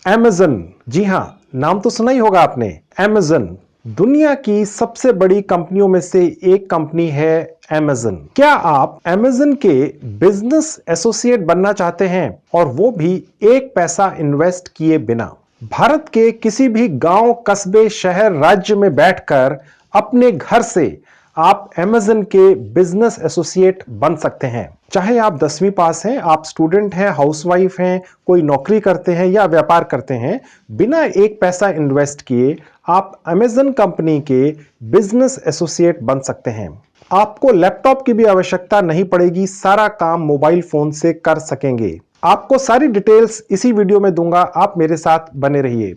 Amazon, जी हां, नाम तो सुना ही होगा आपने। Amazon दुनिया की सबसे बड़ी कंपनियों में से एक कंपनी है Amazon। क्या आप Amazon के बिजनेस एसोसिएट बनना चाहते हैं और वो भी एक पैसा इन्वेस्ट किए बिना? भारत के किसी भी गांव, कस्बे, शहर, राज्य में बैठकर अपने घर से आप Amazon के बिजनेस एसोसिएट बन सकते हैं। चाहे आप 10वीं पास हैं, आप स्टूडेंट हैं, हाउसवाइफ हैं, कोई नौकरी करते हैं या व्यापार करते हैं, बिना एक पैसा इन्वेस्ट किए आप Amazon कंपनी के बिजनेस एसोसिएट बन सकते हैं। आपको लैपटॉप की भी आवश्यकता नहीं पड़ेगी, सारा काम मोबाइल फोन से कर सकेंगे। आपको सारी डिटेल्स इसी वीडियो में दूंगा, आप मेरे साथ बने रहिए।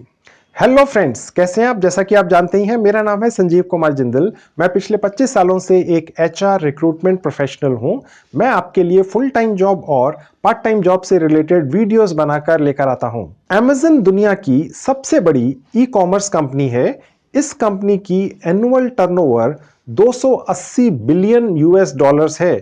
हेलो फ्रेंड्स, कैसे हैं आप? जैसा कि आप जानते ही हैं, मेरा नाम है संजीव कुमार जिंदल। मैं पिछले 25 सालों से एक एचआर रिक्रूटमेंट प्रोफेशनल हूं। मैं आपके लिए फुल टाइम जॉब और पार्ट टाइम जॉब से रिलेटेड वीडियोस बनाकर लेकर आता हूं। Amazon दुनिया की सबसे बड़ी ई कॉमर्स कंपनी है। इस कंपनी की annual turnover 280 billion US dollars है।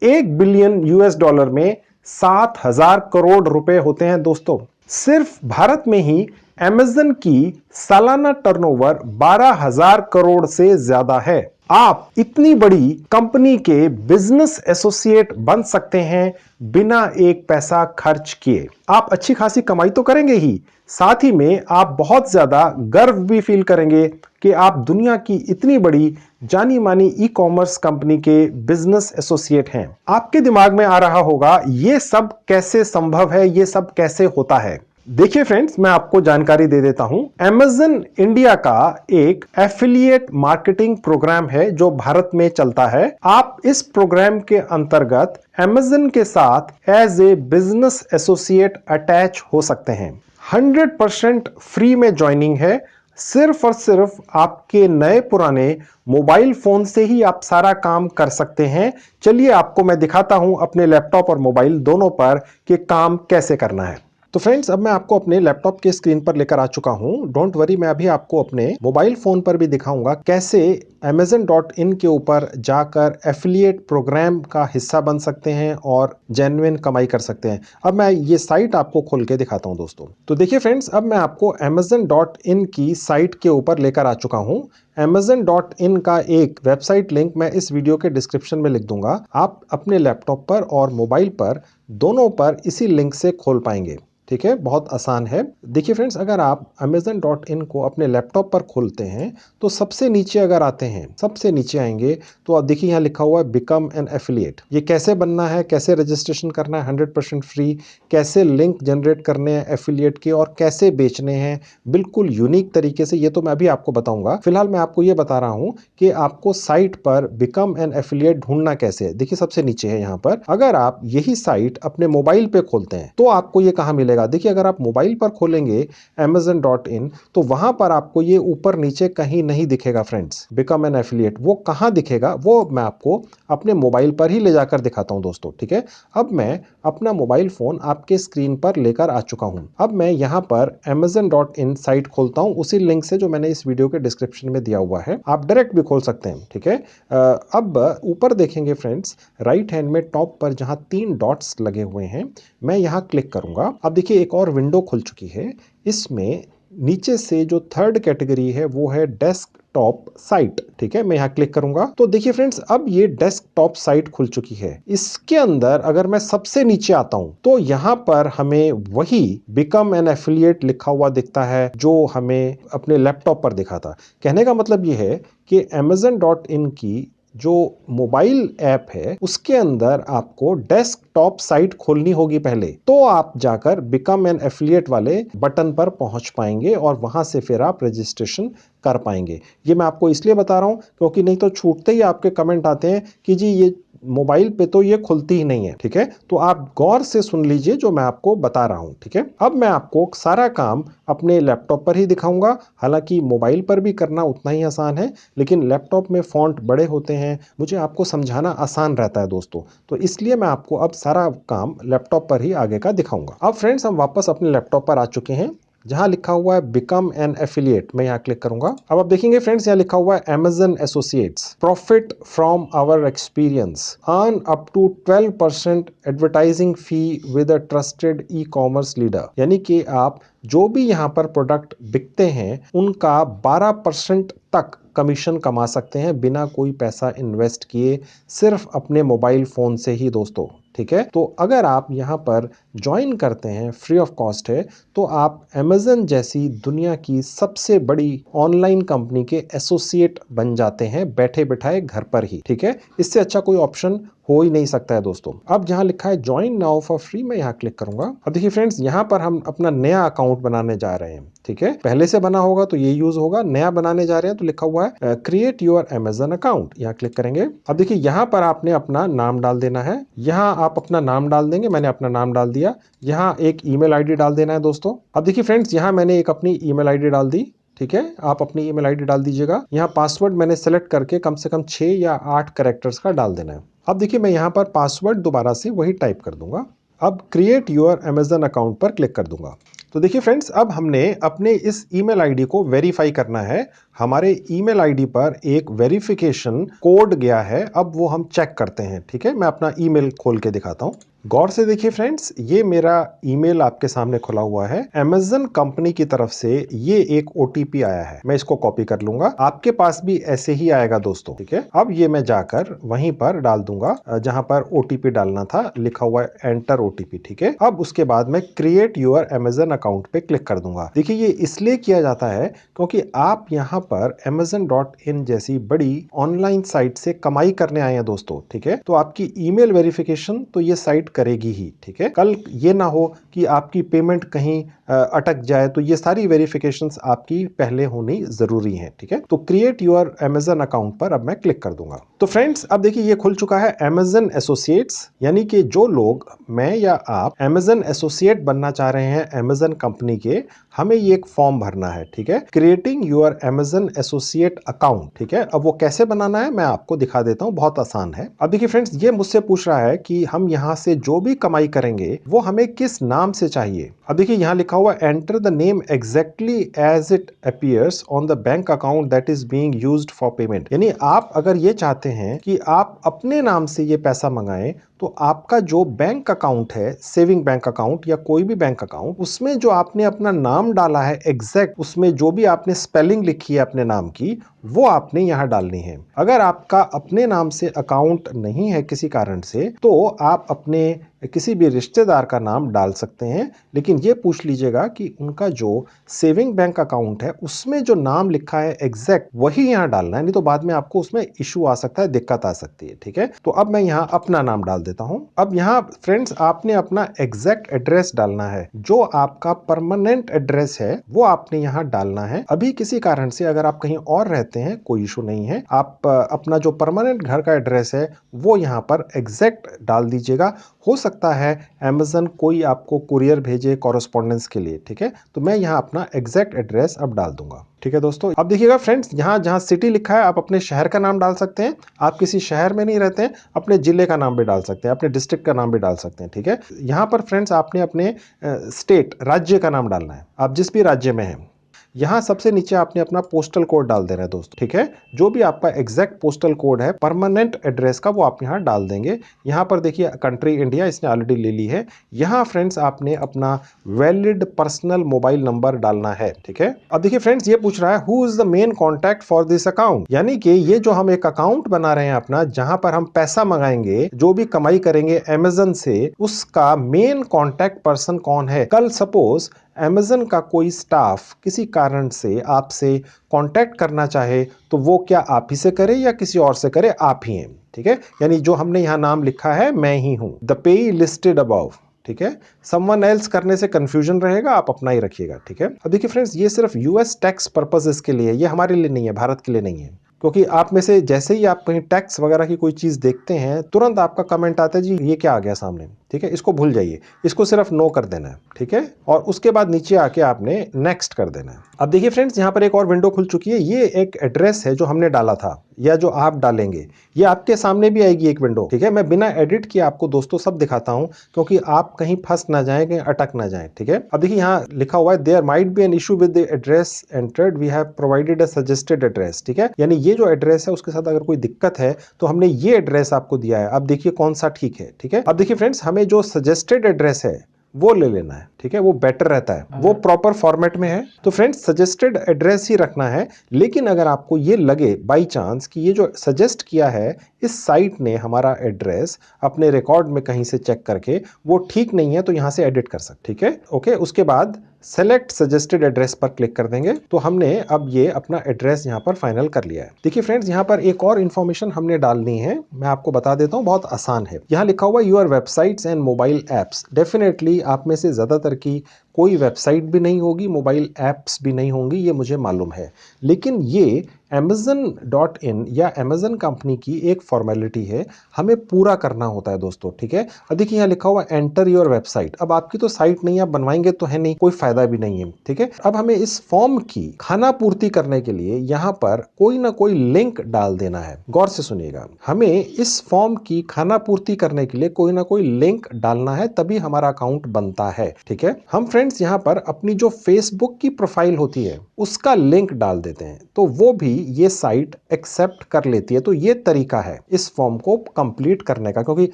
1 बिलियन यूएस डॉलर में 7,000 करोड़ रुपए होते हैं दोस्तों। सिर्फ भारत में ही Amazon की सालाना टर्नओवर 12,000 करोड़ से ज्यादा है। आप इतनी बड़ी कंपनी के बिजनेस एसोसिएट बन सकते हैं बिना एक पैसा खर्च किए। आप अच्छी खासी कमाई तो करेंगे ही, साथ ही में आप बहुत ज्यादा गर्व भी फील करेंगे कि आप दुनिया की इतनी बड़ी जानी मानी ई कॉमर्स कंपनी के बिजनेस एसोसिएट हैं। आपके दिमाग में आ रहा होगा, ये सब कैसे संभव है, ये सब कैसे होता है? देखिए फ्रेंड्स, मैं आपको जानकारी दे देता हूं। Amazon इंडिया का एक एफिलिएट मार्केटिंग प्रोग्राम है जो भारत में चलता है। आप इस प्रोग्राम के अंतर्गत Amazon के साथ as a business associate attach हो सकते हैं। 100% फ्री में ज्वाइनिंग है। सिर्फ और सिर्फ आपके नए पुराने मोबाइल फोन से ही आप सारा काम कर सकते हैं। चलिए आपको मैं दिखाता हूं अपने लैपटॉप और मोबाइल दोनों पर कि काम कैसे करना है। तो फ्रेंड्स, अब मैं आपको अपने लैपटॉप के स्क्रीन पर लेकर आ चुका हूं। डोंट वरी, मैं अभी आपको अपने मोबाइल फोन पर भी दिखाऊंगा कैसे Amazon.in के ऊपर जाकर एफिलिएट प्रोग्राम का हिस्सा बन सकते हैं और जेन्युइन कमाई कर सकते हैं। अब मैं ये साइट आपको खोल के दिखाता हूं दोस्तों। तो देखिए फ्रेंड्स, अब मैं आपको Amazon.in की साइट के ऊपर लेकर आ चुका हूं। Amazon.in का एक वेबसाइट लिंक मैं इस वीडियो के डिस्क्रिप्शन में लिख दूंगा। आप अपने लैपटॉप पर और मोबाइल पर दोनों पर इसी लिंक से खोल पाएंगे। ठीक है, बहुत आसान है। देखिए फ्रेंड्स, अगर आप Amazon.in को अपने लैपटॉप पर खोलते हैं तो सबसे नीचे अगर आते हैं, सबसे नीचे आएंगे तो आप देखिए यहाँ लिखा हुआ है बिकम एन एफिलिएट। ये कैसे बनना है, कैसे रजिस्ट्रेशन करना है 100% फ्री, कैसे लिंक जनरेट करने हैं एफिलिएट के और कैसे बेचने हैं बिल्कुल यूनिक तरीके से, ये तो मैं अभी आपको बताऊंगा। फिलहाल मैं आपको ये बता रहा हूं कि आपको साइट पर बिकम एन एफिलिएट ढूंढना कैसे है। देखिए सबसे नीचे है यहाँ पर। अगर आप यही साइट अपने मोबाइल पे खोलते हैं तो आपको ये कहाँ मिलेगा? देखिए, अगर आप मोबाइल पर खोलेंगे Amazon.in तो वहां पर आपको ये ऊपर नीचे कहीं नहीं दिखेगा फ्रेंड्स, बिकम एन एफिलिएट। वो कहां दिखेगा वो मैं आपको अपने मोबाइल पर ही ले जाकर दिखाता हूं दोस्तों। ठीक है, अब मैं अपना मोबाइल फोन आपके स्क्रीन पर लेकर आ चुका हूं। अब मैं यहां पर Amazon.in साइट खोलता हूं उसी लिंक से जो मैंने इस वीडियो के डिस्क्रिप्शन में दिया हुआ है। आप डायरेक्ट भी खोल सकते हैं। ठीक है, अब ऊपर देखेंगे फ्रेंड्स, राइट हैंड में टॉप पर जहां 3 डॉट्स लगे हुए हैं, मैं यहां क्लिक करूंगा। अब देखिए एक और विंडो खुल चुकी है। इसमें नीचे से जो थर्ड कैटेगरी है वो है डेस्कटॉप साइट। ठीक है, मैं यहां क्लिक करूंगा तो देखिए फ्रेंड्स, अब ये डेस्कटॉप साइट खुल चुकी है। इसके अंदर अगर मैं सबसे नीचे आता हूं तो यहां पर हमें वही बिकम एन एफिलिएट लिखा हुआ दिखता है जो हमें अपने लैपटॉप पर दिखा था। कहने का मतलब ये है कि Amazon.in की जो मोबाइल ऐप है उसके अंदर आपको डेस्कटॉप साइट खोलनी होगी पहले, तो आप जाकर बिकम एन एफिलिएट वाले बटन पर पहुंच पाएंगे और वहां से फिर आप रजिस्ट्रेशन कर पाएंगे। ये मैं आपको इसलिए बता रहा हूं क्योंकि नहीं तो छूटते ही आपके कमेंट आते हैं कि जी ये मोबाइल पे तो ये खुलती ही नहीं है। ठीक है, तो आप गौर से सुन लीजिए जो मैं आपको बता रहा हूं। ठीक है, अब मैं आपको सारा काम अपने लैपटॉप पर ही दिखाऊंगा। हालांकि मोबाइल पर भी करना उतना ही आसान है, लेकिन लैपटॉप में फॉन्ट बड़े होते हैं, मुझे आपको समझाना आसान रहता है दोस्तों, तो इसलिए मैं आपको अब सारा काम लैपटॉप पर ही आगे का दिखाऊंगा। अब फ्रेंड्स, हम वापस अपने लैपटॉप पर आ चुके हैं। जहां लिखा हुआ है बिकम एन एफिलिएट, मैं यहाँ क्लिक करूंगा। अब आप देखेंगे फ्रेंड्स यहाँ लिखा हुआ है Amazon associates, profit from our experience, earn up to 12% advertising fee with a trusted e commerce leader. यानी कि आप जो भी यहाँ पर प्रोडक्ट बिकते हैं उनका 12% तक कमीशन कमा सकते हैं बिना कोई पैसा इन्वेस्ट किए, सिर्फ अपने मोबाइल फोन से ही दोस्तों। ठीक है, तो अगर आप यहाँ पर ज्वाइन करते हैं, फ्री ऑफ कॉस्ट है, तो आप Amazon जैसी दुनिया की सबसे बड़ी ऑनलाइन कंपनी के एसोसिएट बन जाते हैं बैठे बिठाए घर पर ही। ठीक है, इससे अच्छा कोई ऑप्शन हो ही नहीं सकता है दोस्तों। अब जहां लिखा है ज्वाइन नाउ फॉर फ्री, मैं यहाँ क्लिक करूंगा। अब देखिए फ्रेंड्स, यहाँ पर हम अपना नया अकाउंट बनाने जा रहे हैं। ठीक है, पहले से बना होगा तो ये यूज होगा, नया बनाने जा रहे हैं तो लिखा हुआ है क्रिएट योर Amazon अकाउंट, यहाँ क्लिक करेंगे। अब देखिए यहाँ पर आपने अपना नाम डाल देना है, यहाँ आप अपना नाम डाल देंगे, मैंने अपना नाम डाल दिया। यहाँ एक ईमेल आईडी डाल देना है दोस्तों। अब देखिए फ्रेंड्स, यहाँ मैंने एक अपनी ईमेल आईडी डाल दी। ठीक है, आप अपनी ईमेल आईडी डाल दीजिएगा। यहाँ पासवर्ड मैंने सेलेक्ट करके कम से कम 6 या 8 कैरेक्टर्स का डाल देना है। अब देखिए मैं यहाँ पर पासवर्ड दोबारा से वही टाइप कर दूंगा। अब क्रिएट योर Amazon अकाउंट पर क्लिक कर दूंगा। तो देखिए फ्रेंड्स, अब हमने अपने इस ईमेल आईडी को वेरीफाई करना है। हमारे ईमेल आईडी पर एक वेरिफिकेशन कोड गया है, अब वो हम चेक करते हैं। ठीक है, मैं अपना ईमेल खोल के दिखाता हूँ। गौर से देखिए फ्रेंड्स, ये मेरा ईमेल आपके सामने खुला हुआ है। Amazon कंपनी की तरफ से ये एक OTP आया है, मैं इसको कॉपी कर लूंगा। आपके पास भी ऐसे ही आएगा दोस्तों। ठीक है, अब ये मैं जाकर वहीं पर डाल दूंगा जहां पर OTP डालना था, लिखा हुआ है एंटर OTP। ठीक है, अब उसके बाद मैं क्रिएट योर Amazon अकाउंट पे क्लिक कर दूंगा। देखिए ये इसलिए किया जाता है क्योंकि आप यहाँ पर Amazon.in जैसी बड़ी ऑनलाइन साइट से कमाई करने आए हैं दोस्तों। ठीक है, तो आपकी ईमेल वेरिफिकेशन तो ये साइट करेगी ही। ठीक है, कल ये ना हो कि आपकी पेमेंट कहीं अटक जाए, तो ये सारी वेरिफिकेशंस आपकी पहले होनी जरूरी है। ठीक है, तो क्रिएट योर Amazon अकाउंट पर अब मैं क्लिक कर दूंगा। तो फ्रेंड्स, अब देखिए ये खुल चुका है Amazon एसोसिएट्स, यानी कि जो लोग, मैं या आप Amazon एसोसिएट बनना चाह रहे हैं Amazon कंपनी के, हमें ये एक फॉर्म भरना है। ठीक है, creating your Amazon associate account. ठीक है, अब वो कैसे बनाना है मैं आपको दिखा देता हूं, बहुत आसान है। अब देखिए फ्रेंड्स, ये मुझसे पूछ रहा है कि हम यहां से जो भी कमाई करेंगे वो हमें किस नाम से चाहिए। अब देखिए यहां लिखा हुआ enter the name exactly as it appears on the bank account that is being used for payment. यानी आप अगर ये चाहते हैं कि आप अपने नाम से ये पैसा मंगाएं, तो आपका जो बैंक अकाउंट है, सेविंग बैंक अकाउंट या कोई भी बैंक अकाउंट, उसमें जो आपने अपना नाम डाला है एग्जैक्ट, उसमें जो भी आपने स्पेलिंग लिखी है अपने नाम की, वो आपने यहां डालनी है। अगर आपका अपने नाम से अकाउंट नहीं है किसी कारण से, तो आप अपने किसी भी रिश्तेदार का नाम डाल सकते हैं, लेकिन ये पूछ लीजिएगा कि उनका जो सेविंग बैंक अकाउंट है उसमें जो नाम लिखा है एग्जैक्ट वही यहां डालना है, नहीं तो बाद में आपको उसमें इशू आ सकता है, दिक्कत आ सकती है। ठीक है, तो अब मैं यहां अपना नाम डाल देता हूं। अब यहां फ्रेंड्स, आपने अपना एग्जैक्ट एड्रेस डालना है, जो आपका परमानेंट एड्रेस है वो आपने यहां डालना है। अभी किसी कारण से अगर आप कहीं और रहते हैं, कोई इशू नहीं है, आप अपना जो परमानेंट घर का एड्रेस है वो यहां पर एग्जैक्ट डाल दीजिएगा। हो सकता है Amazon कोई आपको कुरियर भेजे कॉरेस्पॉन्डेंस के लिए। ठीक है, तो मैं यहाँ अपना एग्जैक्ट एड्रेस अब डाल दूंगा। ठीक है दोस्तों, अब देखिएगा फ्रेंड्स, यहाँ जहाँ सिटी लिखा है आप अपने शहर का नाम डाल सकते हैं। आप किसी शहर में नहीं रहते हैं, अपने जिले का नाम भी डाल सकते हैं, अपने डिस्ट्रिक्ट का नाम भी डाल सकते हैं। ठीक है, यहाँ पर फ्रेंड्स आपने अपने स्टेट, राज्य का नाम डालना है, आप जिस भी राज्य में हैं। यहाँ सबसे नीचे आपने अपना पोस्टल कोड डाल देना है दोस्तों। ठीक है, जो भी आपका एग्जैक्ट पोस्टल कोड है परमानेंट एड्रेस का, वो आप यहाँ डाल देंगे। यहाँ पर देखिए कंट्री इंडिया, इसने ऑलरेडी ले ली है। यहाँ फ्रेंड्स आपने अपना वैलिड पर्सनल मोबाइल नंबर डालना है। ठीक है, अब देखिए फ्रेंड्स, ये पूछ रहा है who is the main contact for this account, यानी कि ये जो हम एक अकाउंट बना रहे हैं अपना, जहां पर हम पैसा मंगाएंगे, जो भी कमाई करेंगे Amazon से, उसका मेन कॉन्टैक्ट पर्सन कौन है। कल सपोज Amazon का कोई स्टाफ किसी कारण से आपसे कांटेक्ट करना चाहे, तो वो क्या आप ही से करे या किसी और से करे, आप ही हैं। ठीक है, यानी जो हमने यहाँ नाम लिखा है मैं ही हूं, द पेई लिस्टेड अबव। ठीक है, समवन एल्स करने से कंफ्यूजन रहेगा, आप अपना ही रखिएगा। ठीक है, अब देखिए फ्रेंड्स, ये सिर्फ US टैक्स पर्पसेस के लिए, ये हमारे लिए नहीं है, भारत के लिए नहीं है, क्योंकि आप में से जैसे ही आप कहीं टैक्स वगैरह की कोई चीज देखते हैं तुरंत आपका कमेंट आता है जी ये क्या आ गया सामने, ठीक है। इसको भूल जाइए, इसको सिर्फ नो कर देना है, ठीक है। और उसके बाद नीचे आके आपने नेक्स्ट कर देना है। अब देखिए फ्रेंड्स, यहाँ पर एक और विंडो खुल चुकी है। ये एक एड्रेस है जो हमने डाला था या जो आप डालेंगे, ये आपके सामने भी आएगी एक विंडो, ठीक है। मैं बिना एडिट किए आपको दोस्तों सब दिखाता हूं क्योंकि आप कहीं फंस ना जाएं, कहीं अटक ना जाएं, ठीक है। अब देखिए यहाँ लिखा हुआ है there might be an issue with the address entered, we have provided a suggested address, ठीक है। यानी ये जो एड्रेस है उसके साथ अगर कोई दिक्कत है तो हमने ये एड्रेस आपको दिया है। अब देखिए कौन सा ठीक है, ठीक है। अब देखिए फ्रेंड्स, हमें जो सजेस्टेड एड्रेस है वो ले लेना है, ठीक है। वो बेटर रहता है, वो प्रॉपर फॉर्मेट में है। तो फ्रेंड्स सजेस्टेड एड्रेस ही रखना है। लेकिन अगर आपको ये लगे बाई चांस कि ये जो सजेस्ट किया है इस साइट ने हमारा एड्रेस अपने रिकॉर्ड में कहीं से चेक करके वो ठीक नहीं है, तो यहां से एडिट कर सकते, ठीक है। ओके, उसके बाद सेलेक्ट सजेस्टेड एड्रेस पर क्लिक कर देंगे तो हमने अब ये अपना एड्रेस यहां पर फाइनल कर लिया है। देखिए फ्रेंड्स, यहां पर एक और इंफॉर्मेशन हमने डालनी है, मैं आपको बता देता हूं, बहुत आसान है। यहां लिखा हुआ your websites and mobile apps. Definitely आप में से ज्यादातर की कोई वेबसाइट भी नहीं होगी, मोबाइल ऐप्स भी नहीं होंगी, ये मुझे मालूम है। लेकिन ये Amazon.in या Amazon कंपनी की एक फॉर्मेलिटी है, हमें पूरा करना होता है दोस्तों, ठीक है। अब देखिए यहाँ लिखा हुआ एंटर योर वेबसाइट। अब आपकी तो साइट नहीं, आप बनवाएंगे तो है नहीं, कोई फायदा भी नहीं है, ठीक है। अब हमें इस फॉर्म की खाना पूर्ति करने के लिए यहाँ पर कोई ना कोई लिंक डाल देना है। गौर से सुनिएगा, हमें इस फॉर्म की खाना पूर्ति करने के लिए कोई ना कोई लिंक डालना है, तभी हमारा अकाउंट बनता है, ठीक है। हम फ्रेंड्स यहाँ पर अपनी जो फेसबुक की प्रोफाइल होती है उसका लिंक डाल देते हैं, तो वो भी ये साइट एक्सेप्ट कर लेती है। तो ये तरीका है इस फॉर्म को कंप्लीट करने का, क्योंकि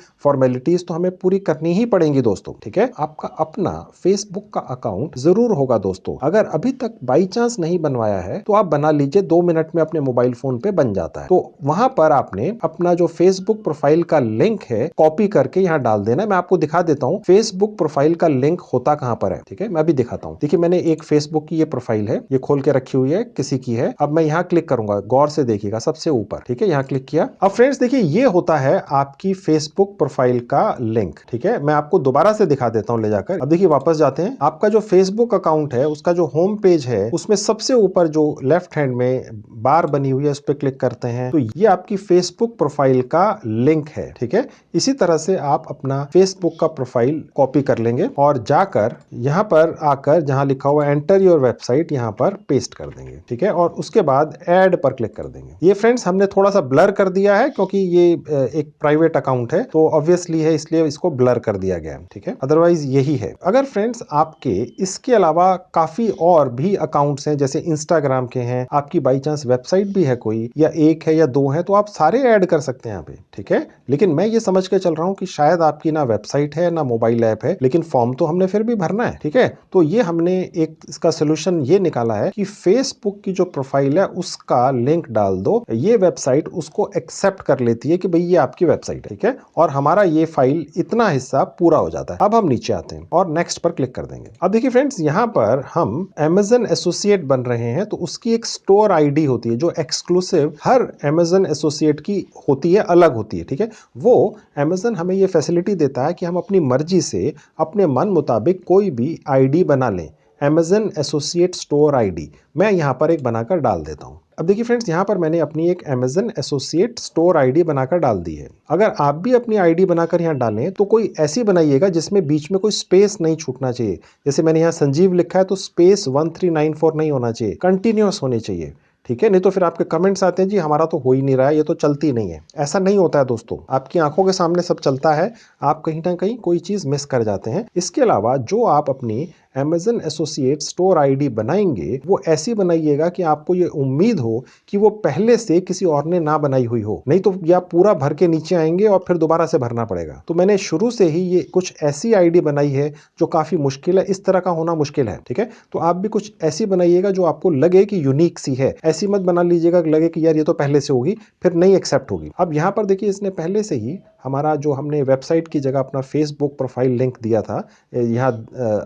फॉर्मेलिटीज तो हमें पूरी करनी ही पड़ेंगी दोस्तों, ठीक है। आपका अपना फेसबुक का अकाउंट जरूर होगा दोस्तों। अगर अभी तक बाई चांस नहीं बनवाया है तो आप बना लीजिए, 2 मिनट में अपने मोबाइल फोन पे बन जाता है। तो वहां पर आपने अपना जो फेसबुक प्रोफाइल का लिंक है कॉपी करके यहाँ डाल देना। मैं आपको दिखा देता हूँ फेसबुक प्रोफाइल का लिंक होता कहां पर है, ठीक है। मैं भी दिखाता हूँ। देखिए मैंने एक फेसबुक की ये प्रोफाइल है, ये खोल के रखी हुई है, किसी की है। अब मैं यहाँ क्लिक करूंगा, गौर से देखिएगा, सबसे ऊपर, ठीक है। यहाँ क्लिक किया। अब फ्रेंड्स देखिए ये होता है आपकी फेसबुक प्रोफाइल का लिंक, ठीक है। मैं आपको दोबारा से दिखा देता हूँ ले जाकर। अब देखिए वापस जाते हैं, आपका जो फेसबुक अकाउंट है उसका जो होम पेज है उसमें सबसे ऊपर जो लेफ्ट हैंड में बार बनी हुई है उस पर क्लिक करते हैं तो ये आपकी फेसबुक प्रोफाइल का लिंक है, ठीक है। इसी तरह से आप अपना फेसबुक का प्रोफाइल कॉपी कर लेंगे और जाकर यहाँ पर आकर जहां लिखा हुआ एंटर योर वेबसाइट यहाँ पर पेस्ट कर देंगे, ठीक है। और उसके बाद ऐड पर क्लिक कर देंगे। ये फ्रेंड्स हमने थोड़ा सा ब्लर कर दिया है क्योंकि ये एक प्राइवेट अकाउंट है तो ऑब्वियसली है, इसलिए इसको ब्लर कर दिया गया है, ठीक है। अदरवाइज यही है। अगर फ्रेंड्स आपके इसके अलावा काफी और भी अकाउंट्स हैं, जैसे इंस्टाग्राम के हैं, आपकी बाई चांस वेबसाइट भी है कोई, या एक है या दो है, तो आप सारे ऐड कर सकते हैं यहाँ पे, ठीक है। लेकिन मैं ये समझ के चल रहा हूँ कि शायद आपकी ना वेबसाइट है ना मोबाइल ऐप है, लेकिन फॉर्म तो हमने फिर भी भरना है, ठीक है। तो ये हमने एक इसका सोल्यूशन ये निकाला है कि फेसबुक की जो प्रोफाइल है उसका लिंक डाल दो, ये वेबसाइट उसको एक्सेप्ट कर लेती है कि भाई ये आपकी वेबसाइट है, ठीक है। और हमारा ये फाइल इतना हिस्सा पूरा हो जाता है। अब हम नीचे आते हैं और नेक्स्ट पर क्लिक कर देंगे। अब देखिए फ्रेंड्स, यहाँ पर हम Amazon एसोसिएट बन रहे हैं तो उसकी एक स्टोर आईडी होती है जो एक्सक्लूसिव हर Amazon एसोसिएट की होती है, अलग होती है, ठीक है। वो Amazon हमें ये फैसिलिटी देता है कि हम अपनी मर्जी से अपने मन मुताबिक कोई भी आईडी बना लें। Amazon एसोसिएट स्टोर आईडी मैं यहाँ पर एक बनाकर डाल देता हूँ। अब देखिए फ्रेंड्स, यहाँ पर मैंने अपनी एक Amazon एसोसिएट स्टोर आईडी बनाकर डाल दी है। अगर आप भी अपनी आईडी बनाकर यहाँ डालें तो कोई ऐसी बनाइएगा जिसमें बीच में कोई स्पेस नहीं छूटना चाहिए। जैसे मैंने यहाँ संजीव लिखा है तो स्पेस 1394 नहीं होना चाहिए, कंटिन्यूअस होनी चाहिए, ठीक है। नहीं तो फिर आपके कमेंट्स आते हैं जी हमारा तो हो ही नहीं रहा है, ये तो चलती नहीं है। ऐसा नहीं होता है दोस्तों, आपकी आंखों के सामने सब चलता है, आप कहीं ना कहीं कोई चीज मिस कर जाते हैं। इसके अलावा जो आप अपनी Amazon एसोसिएट स्टोर आईडी बनाएंगे वो ऐसी बनाइएगा कि आपको ये उम्मीद हो कि वो पहले से किसी और ने ना बनाई हुई हो, नहीं तो या पूरा भर के नीचे आएंगे और फिर दोबारा से भरना पड़ेगा। तो मैंने शुरू से ही ये कुछ ऐसी आईडी बनाई है जो काफी मुश्किल है, इस तरह का होना मुश्किल है, ठीक है। तो आप भी कुछ ऐसी बनाइएगा जो आपको लगे कि यूनिक सी है। ऐसी मत बना लीजिएगा कि लगे कि यार ये तो पहले से होगी, फिर नहीं एक्सेप्ट होगी। अब यहाँ पर देखिए इसने पहले से ही हमारा जो हमने वेबसाइट की जगह अपना फेसबुक प्रोफाइल लिंक दिया था यहाँ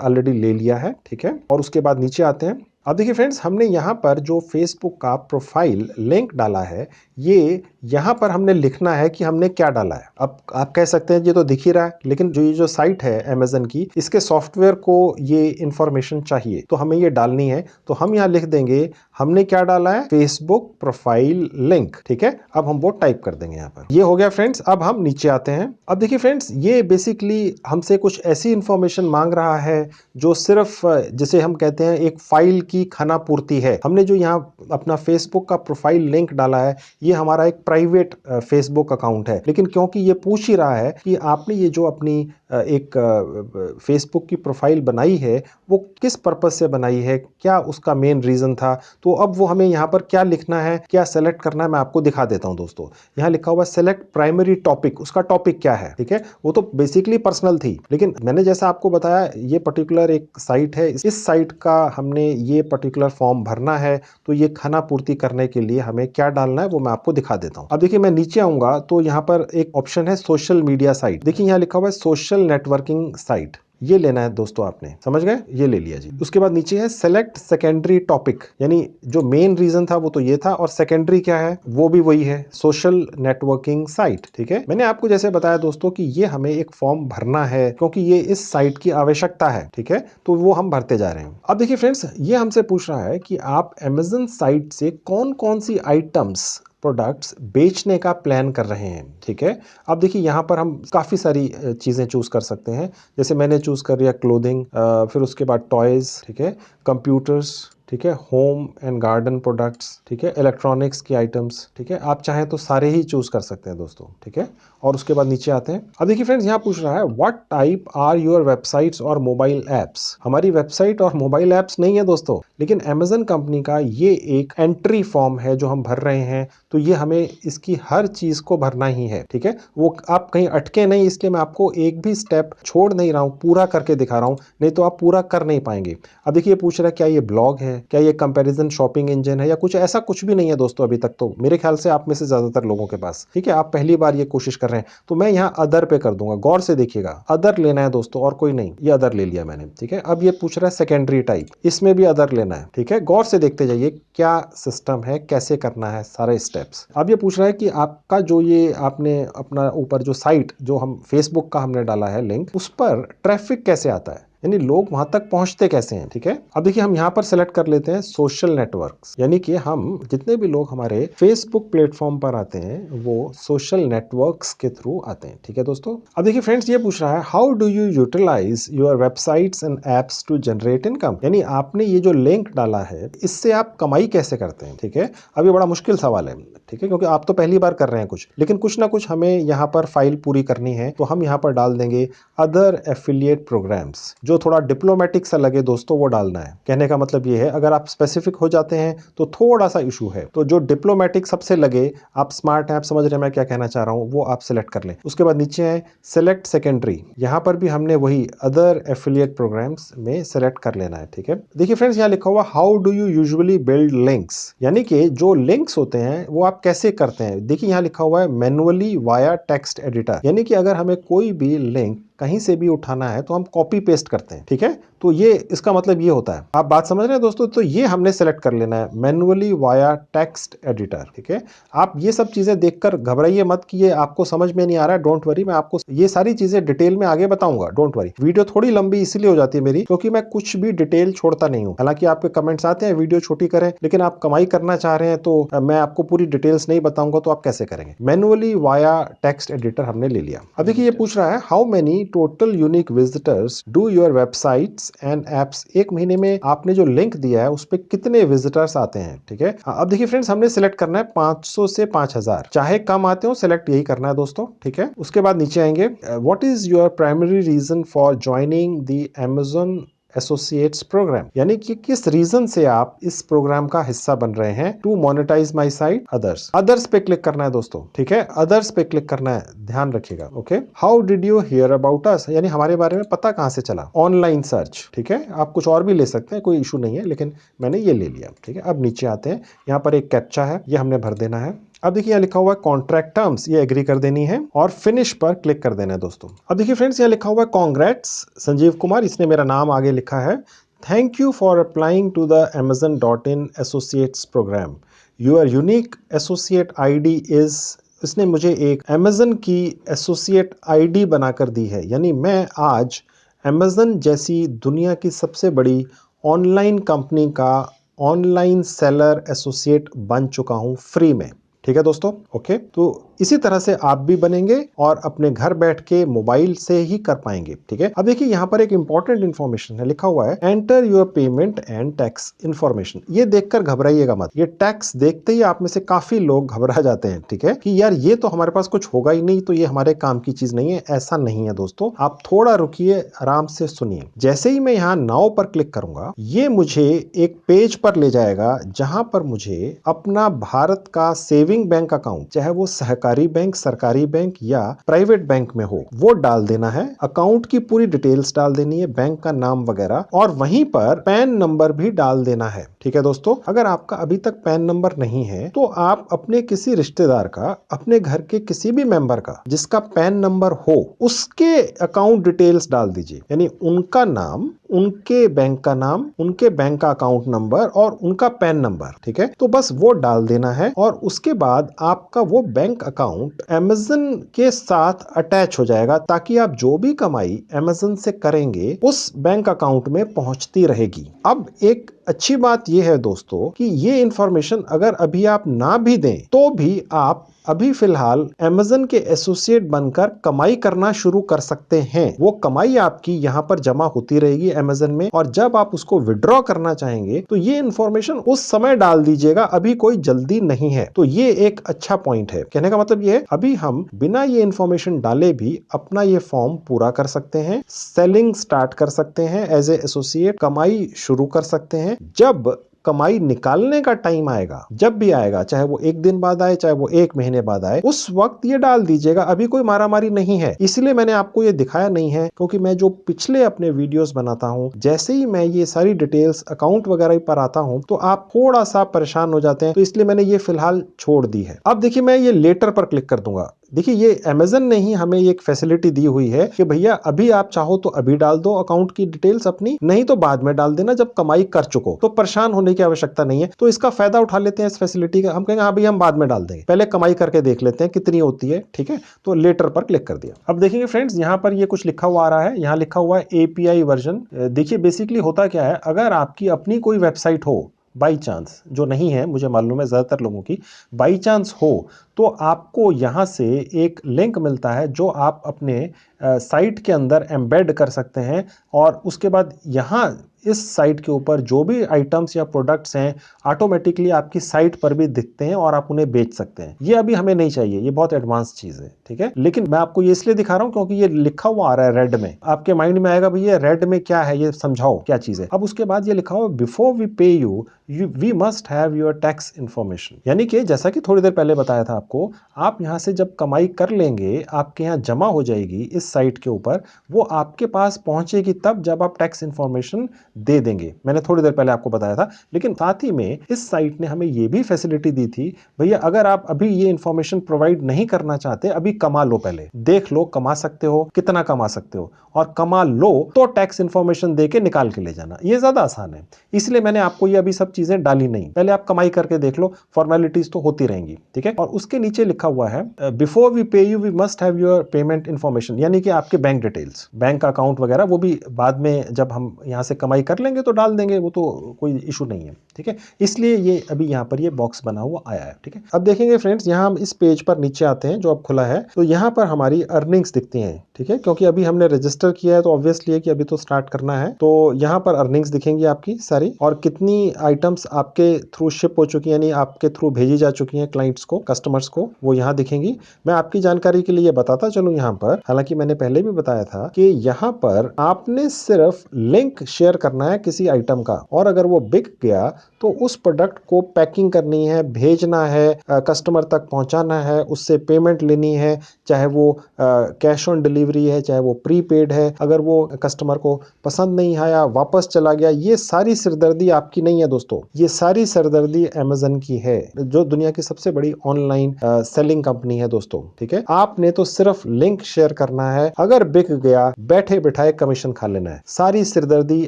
ऑलरेडी ले लिया है, ठीक है। और उसके बाद नीचे आते हैं अब देखिए फ्रेंड्स, हमने यहाँ पर जो फेसबुक का प्रोफाइल लिंक डाला है, ये यहाँ पर हमने लिखना है कि हमने क्या डाला है। अब आप कह सकते हैं ये तो दिख ही रहा है, लेकिन जो ये जो साइट है अमेज़न की, इसके सॉफ्टवेयर को ये इंफॉर्मेशन चाहिए, तो हमें ये डालनी है। तो हम यहाँ लिख देंगे हमने क्या डाला है, फेसबुक प्रोफाइल लिंक। ठीक है, अब हम वो टाइप कर देंगे यहाँ पर। ये हो गया फ्रेंड्स। अब हम नीचे आते हैं। अब देखिए फ्रेंड्स, ये बेसिकली हमसे कुछ ऐसी इंफॉर्मेशन मांग रहा है जो सिर्फ जिसे हम कहते हैं एक फाइल की खानापूर्ति है। हमने जो यहाँ अपना फेसबुक का प्रोफाइल लिंक डाला है, ये हमारा एक प्राइवेट फेसबुक अकाउंट है, लेकिन क्योंकि ये पूछ ही रहा है कि आपने ये जो अपनी एक फेसबुक की प्रोफाइल बनाई है वो किस पर्पज से बनाई है, क्या उसका मेन रीजन था, तो अब वो हमें यहाँ पर क्या लिखना है, क्या सेलेक्ट करना है, मैं आपको दिखा देता हूँ दोस्तों। यहाँ लिखा हुआ सेलेक्ट प्राइमरी टॉपिक, उसका टॉपिक क्या है। ठीक है, वो तो बेसिकली पर्सनल थी, लेकिन मैंने जैसा आपको बताया ये पर्टिकुलर एक साइट है, इस साइट का हमने ये पर्टिकुलर फॉर्म भरना है, तो ये खाना पूर्ति करने के लिए हमें क्या डालना है वो मैं आपको दिखा देता हूँ। अब देखिए मैं नीचे आऊंगा तो यहाँ पर एक ऑप्शन है सोशल मीडिया साइट। देखिए यहाँ लिखा हुआ है सोशल नेटवर्किंग साइट, ये लेना है दोस्तों। आपने समझ गए, ये ले लिया जी। उसके बाद नीचे है सेलेक्ट सेकेंडरी टॉपिक, यानी जो मेन रीजन था वो तो ये था, और सेकेंडरी क्या है वो भी वही है, सोशल नेटवर्किंग साइट। ठीक है, मैंने आपको जैसे बताया दोस्तों कि ये हमें एक फॉर्म भरना है क्योंकि ये इस साइट की आवश्यकता है। ठीक है, तो वो हम भरते जा रहे हैं। अब देखिए फ्रेंड्स, ये हमसे पूछ रहा है कि आप अमेज़न साइट से कौन कौन सी आइटम्स प्रोडक्ट्स बेचने का प्लान कर रहे हैं। ठीक है, अब देखिए यहाँ पर हम काफ़ी सारी चीज़ें चूज़ कर सकते हैं। जैसे मैंने चूज़ कर लिया क्लोथिंग, फिर उसके बाद टॉयज़, ठीक है, कंप्यूटर्स, ठीक है, होम एंड गार्डन प्रोडक्ट्स, ठीक है, इलेक्ट्रॉनिक्स की आइटम्स। ठीक है, आप चाहें तो सारे ही चूज़ कर सकते हैं दोस्तों। ठीक है, और उसके बाद नीचे आते हैं। अब देखिए फ्रेंड्स, यहाँ पूछ रहा है what type are your websites और मोबाइल ऐप्स। हमारी वेबसाइट और मोबाइल ऐप्स नहीं है दोस्तों, लेकिन अमेज़न कंपनी का ये एक एंट्री फॉर्म है जो हम भर रहे हैं, तो ये हमें इसकी हर चीज़ को भरना ही है। ठीक है, वो आप कहीं अटके नहीं, इसलिए मैं आपको एक भी स्टेप छोड़ नहीं रहा हूँ, पूरा करके दिखा रहा हूँ, नहीं तो आप पूरा कर नहीं पाएंगे। अब देखिए पूछ रहा है क्या ये ब्लॉग है, क्या ये कंपैरिजन शॉपिंग इंजन है, या कुछ ऐसा कुछ भी नहीं है दोस्तों अभी तक, तो मेरे ख्याल से आप में से ज्यादातर लोगों के पास। ठीक है, आप पहली बार ये कोशिश कर रहे हैं, तो मैं यहाँ अदर पे कर दूंगा। गौर से देखिएगा, अदर लेना है दोस्तों और कोई नहीं, ये अदर ले लिया मैंने। ठीक है, अब ये पूछ रहा है सेकेंडरी टाइप, इसमें भी अदर लेना है। ठीक है, गौर से देखते जाइए क्या सिस्टम है, कैसे करना है सारे स्टेप्स। अब ये पूछ रहा है कि आपका जो ये आपने अपना ऊपर जो साइट जो हम फेसबुक का हमने डाला है लिंक, उस पर ट्रैफिक कैसे आता है, यानी लोग वहां तक पहुंचते कैसे हैं। ठीक है, अब देखिए हम यहां पर सेलेक्ट कर लेते हैं सोशल नेटवर्क्स, यानी कि हम जितने भी लोग हमारे फेसबुक प्लेटफॉर्म पर आते हैं वो सोशल नेटवर्क्स के थ्रू आते हैं। ठीक है दोस्तों, अब देखिए फ्रेंड्स, ये पूछ रहा है how do you utilise your websites and apps to generate income, यानी आपने ये जो लिंक डाला है इससे आप कमाई कैसे करते हैं। ठीक है, अब ये बड़ा मुश्किल सवाल है। ठीक है, क्योंकि आप तो पहली बार कर रहे हैं कुछ, लेकिन कुछ ना कुछ हमें यहाँ पर फाइल पूरी करनी है, तो हम यहाँ पर डाल देंगे अदर एफिलिएट प्रोग्राम्स। जो थोड़ा डिप्लोमेटिक सा लगे दोस्तों वो डालना है। कहने का मतलब ये है, अगर आप स्पेसिफिक हो जाते हैं तो थोड़ा सा इशू है, तो जो डिप्लोमेटिक सबसे लगे, आप स्मार्ट हैं, आप समझ रहे हैं मैं क्या कहना चाह रहा हूं, वो आप सिलेक्ट कर लें। उसके बाद नीचे है सेलेक्ट सेकेंडरी, यहां पर भी हमने वही अदर एफिलिएट प्रोग्राम्स में सेलेक्ट कर लेना है। ठीक है, देखिए फ्रेंड्स, यहाँ लिखा हुआ how do you usually build links, यानी कि जो लिंक्स होते हैं वो आप कैसे करते हैं। देखिए यहाँ लिखा हुआ है मैनुअली वाया टेक्स्ट एडिटर, यानी कि अगर हमें कोई भी लिंक कहीं से भी उठाना है तो हम कॉपी पेस्ट करते हैं। ठीक है, तो ये इसका मतलब ये होता है, आप बात समझ रहे हैं दोस्तों। तो ये हमने सेलेक्ट कर लेना है मैनुअली वाया टेक्स्ट एडिटर। ठीक है, आप ये सब चीजें देखकर घबराइए मत कि ये आपको समझ में नहीं आ रहा है, डोंट वरी, मैं आपको ये सारी चीजें डिटेल में आगे बताऊंगा, डोंट वरी। वीडियो थोड़ी लंबी इसलिए हो जाती है मेरी क्योंकि मैं कुछ भी डिटेल छोड़ता नहीं हूं। हालांकि आपके कमेंट्स आते हैं वीडियो छोटी करें, लेकिन आप कमाई करना चाह रहे हैं तो मैं आपको पूरी डिटेल्स नहीं बताऊंगा, तो आप कैसे करेंगे। मैनुअली वाया टेक्स्ट एडिटर हमने ले लिया। अब देखिए ये पूछ रहा है how many total unique visitors do your websites and apps, एक महीने में आपने जो लिंक दिया है उस पे कितने विजिटर्स आते हैं। ठीक है, अब देखिए फ्रेंड्स, हमने सिलेक्ट करना है 500 से 5000, चाहे कम आते हो सिलेक्ट यही करना है दोस्तों। ठीक है, उसके बाद नीचे आएंगे what is your primary reason for joining the Amazon associates programme, यानी कि किस रीजन से आप इस प्रोग्राम का हिस्सा बन रहे हैं। To monetize my site others, others पे क्लिक करना है दोस्तों। ठीक है, अदर्स पे क्लिक करना है, ध्यान रखिएगा। Okay, how did you here about us, यानी हमारे बारे में पता कहां से चला। ऑनलाइन सर्च, ठीक है, आप कुछ और भी ले सकते हैं, कोई इशू नहीं है, लेकिन मैंने ये ले लिया। ठीक है, अब नीचे आते हैं, यहाँ पर एक कैप्चा है, ये हमने भर देना है। अब देखिए यहाँ लिखा हुआ है कॉन्ट्रैक्ट टर्म्स, ये एग्री कर देनी है और फिनिश पर क्लिक कर देना है दोस्तों। अब देखिए फ्रेंड्स, यहाँ लिखा हुआ है कांग्रेट्स संजीव कुमार, इसने मेरा नाम आगे लिखा है, Thank you for applying to the Amazon.in Associates program. Your unique associate ID is, इसने मुझे एक Amazon की एसोसिएट ID बनाकर दी है। यानी मैं आज Amazon जैसी दुनिया की सबसे बड़ी ऑनलाइन कंपनी का ऑनलाइन सेलर एसोसिएट बन चुका हूं फ्री में। ठीक है दोस्तों, ओके। तो इसी तरह से आप भी बनेंगे और अपने घर बैठ के मोबाइल से ही कर पाएंगे। ठीक है, अब देखिए यहाँ पर एक इंपॉर्टेंट इन्फॉर्मेशन है, लिखा हुआ है enter your payment and tax information. ये देखकर घबराइएगा मत, ये टैक्स देखते ही आप में से काफी लोग घबरा जाते हैं। ठीक है, कि यार ये तो हमारे पास कुछ होगा ही नहीं, तो ये हमारे काम की चीज नहीं है। ऐसा नहीं है दोस्तों, आप थोड़ा रुकिए, आराम से सुनिए। जैसे ही मैं यहाँ नाउ पर क्लिक करूंगा, ये मुझे एक पेज पर ले जाएगा जहां पर मुझे अपना भारत का सेविंग बैंक अकाउंट, चाहे वो सहकारी बैंक, सरकारी बैंक या प्राइवेट बैंक में हो, वो डाल देना है। अकाउंट की पूरी डिटेल्स डाल देनी है, बैंक का नाम वगैरह, और वहीं पर पैन नंबर भी डाल देना है। ठीक है दोस्तों, अगर आपका अभी तक पैन नंबर नहीं है तो आप अपने किसी रिश्तेदार का, अपने घर के किसी भी मेंबर का जिसका पैन नंबर हो, उसके अकाउंट डिटेल्स डाल दीजिए। यानी उनका नाम, उनके बैंक का नाम, उनके बैंक का अकाउंट नंबर और उनका पैन नंबर। ठीक है, तो बस वो डाल देना है और उसके बाद आपका वो बैंक अकाउंट Amazon के साथ अटैच हो जाएगा, ताकि आप जो भी कमाई Amazon से करेंगे उस बैंक अकाउंट में पहुंचती रहेगी। अब एक अच्छी बात यह है दोस्तों कि ये इंफॉर्मेशन अगर अभी आप ना भी दें तो भी आप अभी फिलहाल Amazon के एसोसिएट बनकर कमाई करना शुरू कर सकते हैं। वो कमाई आपकी यहाँ पर जमा होती रहेगी Amazon में, और जब आप उसको विड्रॉ करना चाहेंगे तो ये इंफॉर्मेशन उस समय डाल दीजिएगा, अभी कोई जल्दी नहीं है। तो ये एक अच्छा पॉइंट है। कहने का मतलब ये है, अभी हम बिना ये इंफॉर्मेशन डाले भी अपना ये फॉर्म पूरा कर सकते हैं, सेलिंग स्टार्ट कर सकते हैं, एज ए एसोसिएट कमाई शुरू कर सकते हैं। जब कमाई निकालने का टाइम आएगा, जब भी आएगा, चाहे वो एक दिन बाद आए, चाहे वो एक महीने बाद आए, उस वक्त ये डाल दीजिएगा। अभी कोई मारामारी नहीं है, इसलिए मैंने आपको ये दिखाया नहीं है, क्योंकि मैं जो पिछले अपने वीडियोस बनाता हूं, जैसे ही मैं ये सारी डिटेल्स अकाउंट वगैरह पर आता हूं तो आप थोड़ा सा परेशान हो जाते हैं, तो इसलिए मैंने ये फिलहाल छोड़ दी है। अब देखिए, मैं ये लेटर पर क्लिक कर दूंगा। देखिए, ये Amazon ने ही हमें एक फैसिलिटी दी हुई है कि भैया अभी आप चाहो तो अभी डाल दो अकाउंट की डिटेल्स अपनी, नहीं तो बाद में डाल देना जब कमाई कर चुको। तो परेशान होने की आवश्यकता नहीं है। तो इसका फायदा उठा लेते हैं इस फैसिलिटी का। हम कहेंगे हाँ भैया हम बाद में डाल देंगे, पहले कमाई करके देख लेते हैं कितनी होती है। ठीक है, तो लेटर पर क्लिक कर दिया। अब देखेंगे फ्रेंड्स, यहाँ पर ये कुछ लिखा हुआ आ रहा है, यहाँ लिखा हुआ है API वर्जन। देखिए बेसिकली होता क्या है, अगर आपकी अपनी कोई वेबसाइट हो, बाई चांस, जो नहीं है मुझे मालूम है ज्यादातर लोगों की, बाई चांस हो, तो आपको यहाँ से एक लिंक मिलता है जो आप अपने साइट के अंदर एम्बेड कर सकते हैं, और उसके बाद यहाँ इस साइट के ऊपर जो भी आइटम्स या प्रोडक्ट्स हैं ऑटोमेटिकली आपकी साइट पर भी दिखते हैं और आप उन्हें बेच सकते हैं। ये अभी हमें नहीं चाहिए, ये बहुत एडवांस चीज है। ठीक है, लेकिन मैं आपको ये इसलिए दिखा रहा हूं क्योंकि ये लिखा हुआ आ रहा है रेड में। आपके माइंड में आएगा भैया रेड में क्या है, ये समझाओ क्या चीज है। अब उसके बाद ये लिखा हुआ before we pay you we must have your tax information. यानी कि जैसा कि थोड़ी देर पहले बताया था आपको, आप यहां से जब कमाई कर लेंगे, आपके यहाँ जमा हो जाएगी इस साइट के ऊपर, वो आपके पास पहुंचेगी तब जब आप टैक्स इन्फॉर्मेशन दे देंगे। मैंने थोड़ी देर पहले आपको बताया था। लेकिन साथ ही में इस साइट ने हमें यह भी फैसिलिटी दी थी, भैया अगर आप अभी ये इंफॉर्मेशन प्रोवाइड नहीं करना चाहते, अभी कमा लो, पहले देख लो कमा सकते हो, कितना कमा सकते हो, और कमा लो तो टैक्स इन्फॉर्मेशन देके निकाल के ले जाना। ये ज्यादा आसान है, इसलिए मैंने आपको ये अभी सब चीजें डाली नहीं। पहले आप कमाई करके देख लो, फॉर्मेलिटीज तो होती रहेंगी। ठीक है, और उसके नीचे लिखा हुआ है before we pay you we must have your payment information, यानी कि आपके बैंक डिटेल्स, बैंक अकाउंट वगैरह, वो भी बाद में जब हम यहां से कमाई कर लेंगे तो डाल देंगे, वो तो कोई इशू नहीं है। ठीक है, इसलिए ये अभी यहाँ पर ये बॉक्स बना हुआ आया है। ठीक है, अब देखेंगे फ्रेंड्स, यहाँ हम इस पेज पर नीचे आते हैं जो अब खुला है, तो यहाँ पर हमारी अर्निंग्स दिखती हैं। ठीक है, क्योंकि अभी हमने रजिस्टर किया है तो ऑब्वियसली है कि अभी तो स्टार्ट करना है। तो यहाँ पर अर्निंग्स दिखेंगी आपकी सारी, और कितनी आइटम्स आपके थ्रू शिप हो चुकी है, यानी आपके थ्रू भेजी जा चुकी हैं क्लाइंट्स को, कस्टमर्स को, वो यहाँ दिखेंगी। मैं आपकी जानकारी के लिए बताता चलूँ यहाँ पर, हालांकि मैंने पहले भी बताया था कि यहाँ पर आपने सिर्फ लिंक शेयर करना है किसी आइटम का, और अगर वो बिक गया तो उस प्रोडक्ट को पैकिंग करनी है, भेजना है, कस्टमर तक पहुंचाना है, उससे पेमेंट लेनी है, चाहे वो कैश ऑन डिलीवरी है, चाहे वो प्रीपेड है। अगर वो कस्टमर को पसंद नहीं आया, वापस चला गया, ये सारी सिरदर्दी आपकी नहीं है दोस्तों, ये सारी सिरदर्दी Amazon की है, जो दुनिया की सबसे बड़ी ऑनलाइन सेलिंग कंपनी है दोस्तों। ठीक है, आपने तो सिर्फ लिंक शेयर करना है, अगर बिक गया बैठे बिठाए कमीशन खा लेना है। सारी सिरदर्दी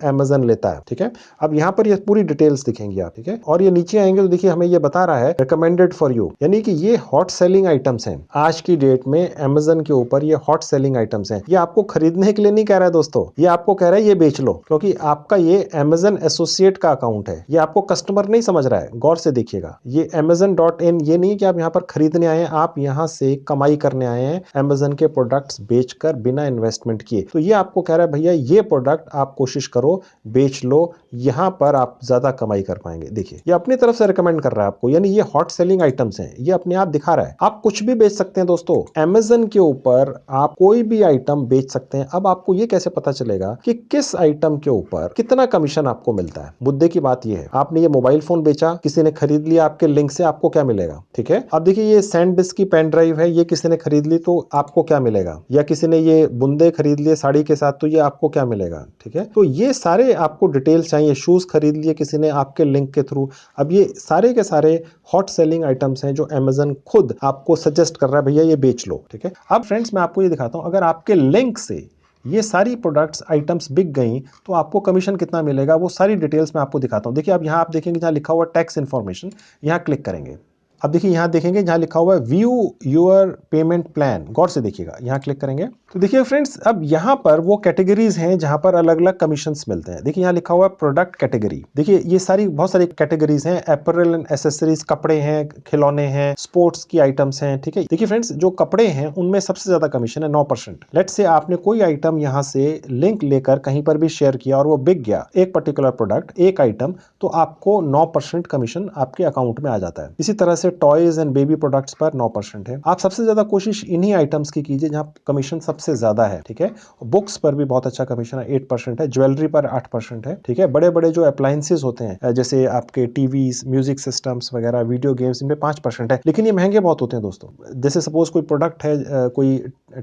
Amazon Amazon लेता है, ठीक है। अब यहाँ पर ये पूरी डिटेल्स दिखेंगी आप, ठीक है। और ये नीचे आएंगे तो देखिए हमें ये बता रहा है रिकमेंडेड फॉर यू, यानी कि ये हॉट सेलिंग आइटम्स हैं आज की डेट में Amazon के ऊपर। ये हॉट सेलिंग आइटम्स हैं। ये आपको खरीदने के लिए नहीं कह रहा है दोस्तों, ये आपको कह रहा है ये बेच लो, क्योंकि आपका ये Amazon एसोसिएट का अकाउंट है। ये आपको कस्टमर नहीं समझ रहा है, गौर से देखिएगा। ये Amazon.in ये नहीं कि आप यहाँ पर खरीदने आए हैं, आप यहाँ से कमाई करने आए हैं Amazon के प्रोडक्ट्स बेचकर बिना इन्वेस्टमेंट किए। तो ये आपको कह रहा है भैया ये प्रोडक्ट आप कोशिश करो, बेच लो, यहाँ पर आप ज्यादा कमाई कर पाएंगे। देखिए ये अपनी तरफ से रिकमेंड कर रहा है आपको, यानी ये हॉट सेलिंग आइटम्स हैं, ये अपने आप दिखा रहा है। आप कुछ भी बेच सकते हैं दोस्तों, Amazon के ऊपर आप कोई भी आइटम बेच सकते हैं। अब आपको ये कैसे पता चलेगा कि किस आइटम के ऊपर कितना कमीशन आपको मिलता है? मुद्दे की बात ये है, आपने ये मोबाइल फोन बेचा, किसी ने खरीद लिया आपके लिंक से, आपको क्या मिलेगा? ठीक है। अब देखिए ये सैंडिस्क की पेन ड्राइव है, ये किसी ने खरीद ली तो आपको क्या मिलेगा? या किसी ने ये बुंदे खरीद लिए साड़ी के साथ तो ये आपको क्या मिलेगा? ठीक है। तो ये सारे आपको डिटेल्स चाहिए। शूज खरीद लिए किसी ने आपके लिंक के थ्रू। अब ये सारे के सारे हॉट सेलिंग आइटम्स हैं जो Amazon खुद आपको सजेस्ट कर रहा है भैया ये बेच लो, ठीक है। अब फ्रेंड्स मैं आपको ये दिखाता हूं, अगर आपके लिंक से ये सारी प्रोडक्ट्स आइटम्स बिक गई तो आपको कमीशन कितना मिलेगा, वो सारी डिटेल्स मैं आपको दिखाता हूं। देखिए अब यहां आप देखेंगे जहां लिखा हुआ टैक्स इंफॉर्मेशन, यहां क्लिक करेंगे। अब देखिए यहां देखेंगे जहां लिखा हुआ है व्यू योर पेमेंट प्लान, गौर से देखिएगा, यहां क्लिक करेंगे तो देखिए फ्रेंड्स अब यहां पर वो कैटेगरीज हैं जहां पर अलग अलग कमीशंस मिलते हैं। देखिए यहां लिखा हुआ है प्रोडक्ट कैटेगरी, देखिए ये सारी बहुत सारी कैटेगरीज हैं, अपैरल एंड एसेसरीज, कपड़े हैं, खिलौने हैं, स्पोर्ट्स की आइटम्स हैं, ठीक है। देखिए फ्रेंड्स जो कपड़े हैं उनमें सबसे ज्यादा कमीशन है 9%। लेट्स से आपने कोई आइटम यहां से लिंक लेकर कहीं पर भी शेयर किया और वो बिक गया, एक पर्टिकुलर प्रोडक्ट, एक आइटम, तो आपको 9% कमीशन आपके अकाउंट में आ जाता है। इसी तरह से टॉयज एंड बेबी प्रोडक्ट्स पर 9% है। आप सबसे ज्यादा कोशिश इन्हीं आइटम्स की कीजिए जहां कमीशन सबसे ज्यादा है, ठीक है। बुक्स पर भी बहुत अच्छा कमीशन है, 8% है। ज्वेलरी पर 8% है, ठीक है। बड़े बड़े जो अप्लायंसेस होते हैं जैसे आपके टीवीज, म्यूजिक सिस्टम्स वगैरह, वीडियो गेम्स, इनमें 5% है, लेकिन ये महंगे बहुत होते हैं दोस्तों। जैसे सपोज कोई प्रोडक्ट है, कोई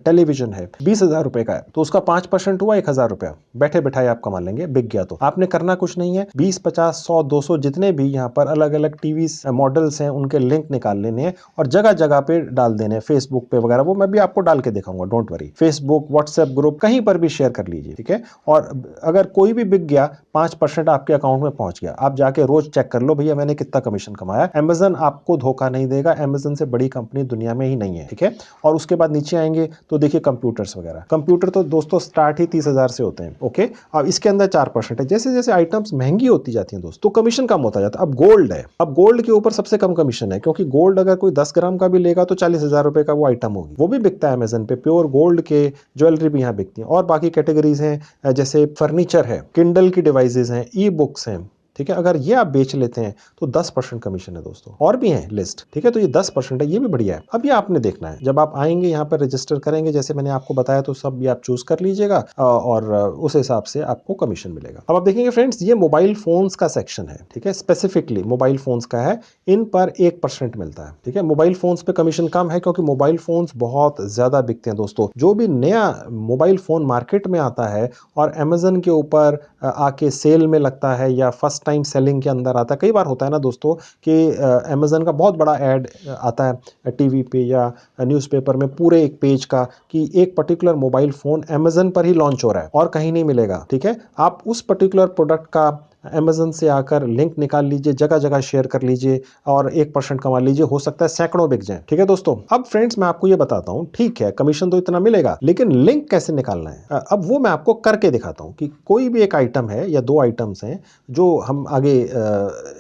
टेलीविजन है 20,000 रुपए का है, तो उसका 5% हुआ 1,000 रुपया, बैठे बैठाए आप कमा लेंगे, बिक गया। तो आपने करना कुछ नहीं है, 20, 50, 100, 200 जितने भी यहाँ पर अलग अलग टीवी मॉडल्स हैं उनके लिंक निकाल लेने हैं और जगह जगह पे डाल देने हैं, फेसबुक पे वगैरह, वो मैं भी आपको डाल के दिखाऊंगा, don't worry. Facebook, WhatsApp group, कहीं पर भी शेयर कर लीजिए, ठीक है। और अगर कोई भी बिक गया, 5% आपके अकाउंट में पहुंच गया, आप जाके रोज चेक कर लो भैया मैंने कितना कमीशन कमाया। Amazon आपको धोखा नहीं देगा, Amazon से बड़ी कंपनी दुनिया में ही नहीं है, ठीक है। और उसके बाद नीचे आएंगे तो देखिए कंप्यूटर्स वगैरह, कंप्यूटर तो दोस्तों स्टार्ट ही 30,000 से होते हैं, ओके। अब इसके अंदर 4% है। जैसे जैसे आइटम्स महंगी होती जाती हैं दोस्तों, तो कमीशन कम होता जाता है। अब गोल्ड है, अब गोल्ड के ऊपर सबसे कम कमीशन है, क्योंकि गोल्ड अगर कोई 10 ग्राम का भी लेगा तो 40,000 रुपए का वो आइटम होगी, वो भी बिकता है Amazon पे। प्योर गोल्ड के ज्वेलरी भी यहाँ बिकती है। और बाकी कैटेगरीज हैं जैसे फर्नीचर है, किंडल की डिवाइसेज हैं, ई बुक्स हैं, ठीक है। अगर ये आप बेच लेते हैं तो 10% कमीशन है दोस्तों। और भी है लिस्ट, ठीक है। तो ये 10% है, ये भी बढ़िया है। अब ये आपने देखना है, जब आप आएंगे यहाँ पर रजिस्टर करेंगे जैसे मैंने आपको बताया, तो सब ये आप चूज कर लीजिएगा और उस हिसाब से आपको कमीशन मिलेगा। अब आप देखेंगे फ्रेंड्स ये मोबाइल फोन्स का सेक्शन है, ठीक है। स्पेसिफिकली मोबाइल फोन्स का है, इन पर 1% मिलता है, ठीक है। मोबाइल फोन्स पे कमीशन कम है क्योंकि मोबाइल फोन्स बहुत ज्यादा बिकते हैं दोस्तों। जो भी नया मोबाइल फोन मार्केट में आता है और Amazon के ऊपर आके सेल में लगता है या फर्स्ट टाइम सेलिंग के अंदर आता है, कई बार होता है ना दोस्तों कि Amazon का बहुत बड़ा ऐड आता है टीवी पे या न्यूज़पेपर में, पूरे एक पेज का, कि एक पर्टिकुलर मोबाइल फोन Amazon पर ही लॉन्च हो रहा है और कहीं नहीं मिलेगा, ठीक है। आप उस पर्टिकुलर प्रोडक्ट का Amazon से आकर लिंक निकाल लीजिए, जगह जगह शेयर कर लीजिए और 1% कमा लीजिए, हो सकता है सैकड़ों बिक जाए, ठीक है दोस्तों। अब फ्रेंड्स मैं आपको ये बताता हूँ, ठीक है कमीशन तो इतना मिलेगा, लेकिन लिंक कैसे निकालना है अब वो मैं आपको करके दिखाता हूँ। कि कोई भी एक आइटम है या 2 आइटम्स हैं जो हम आगे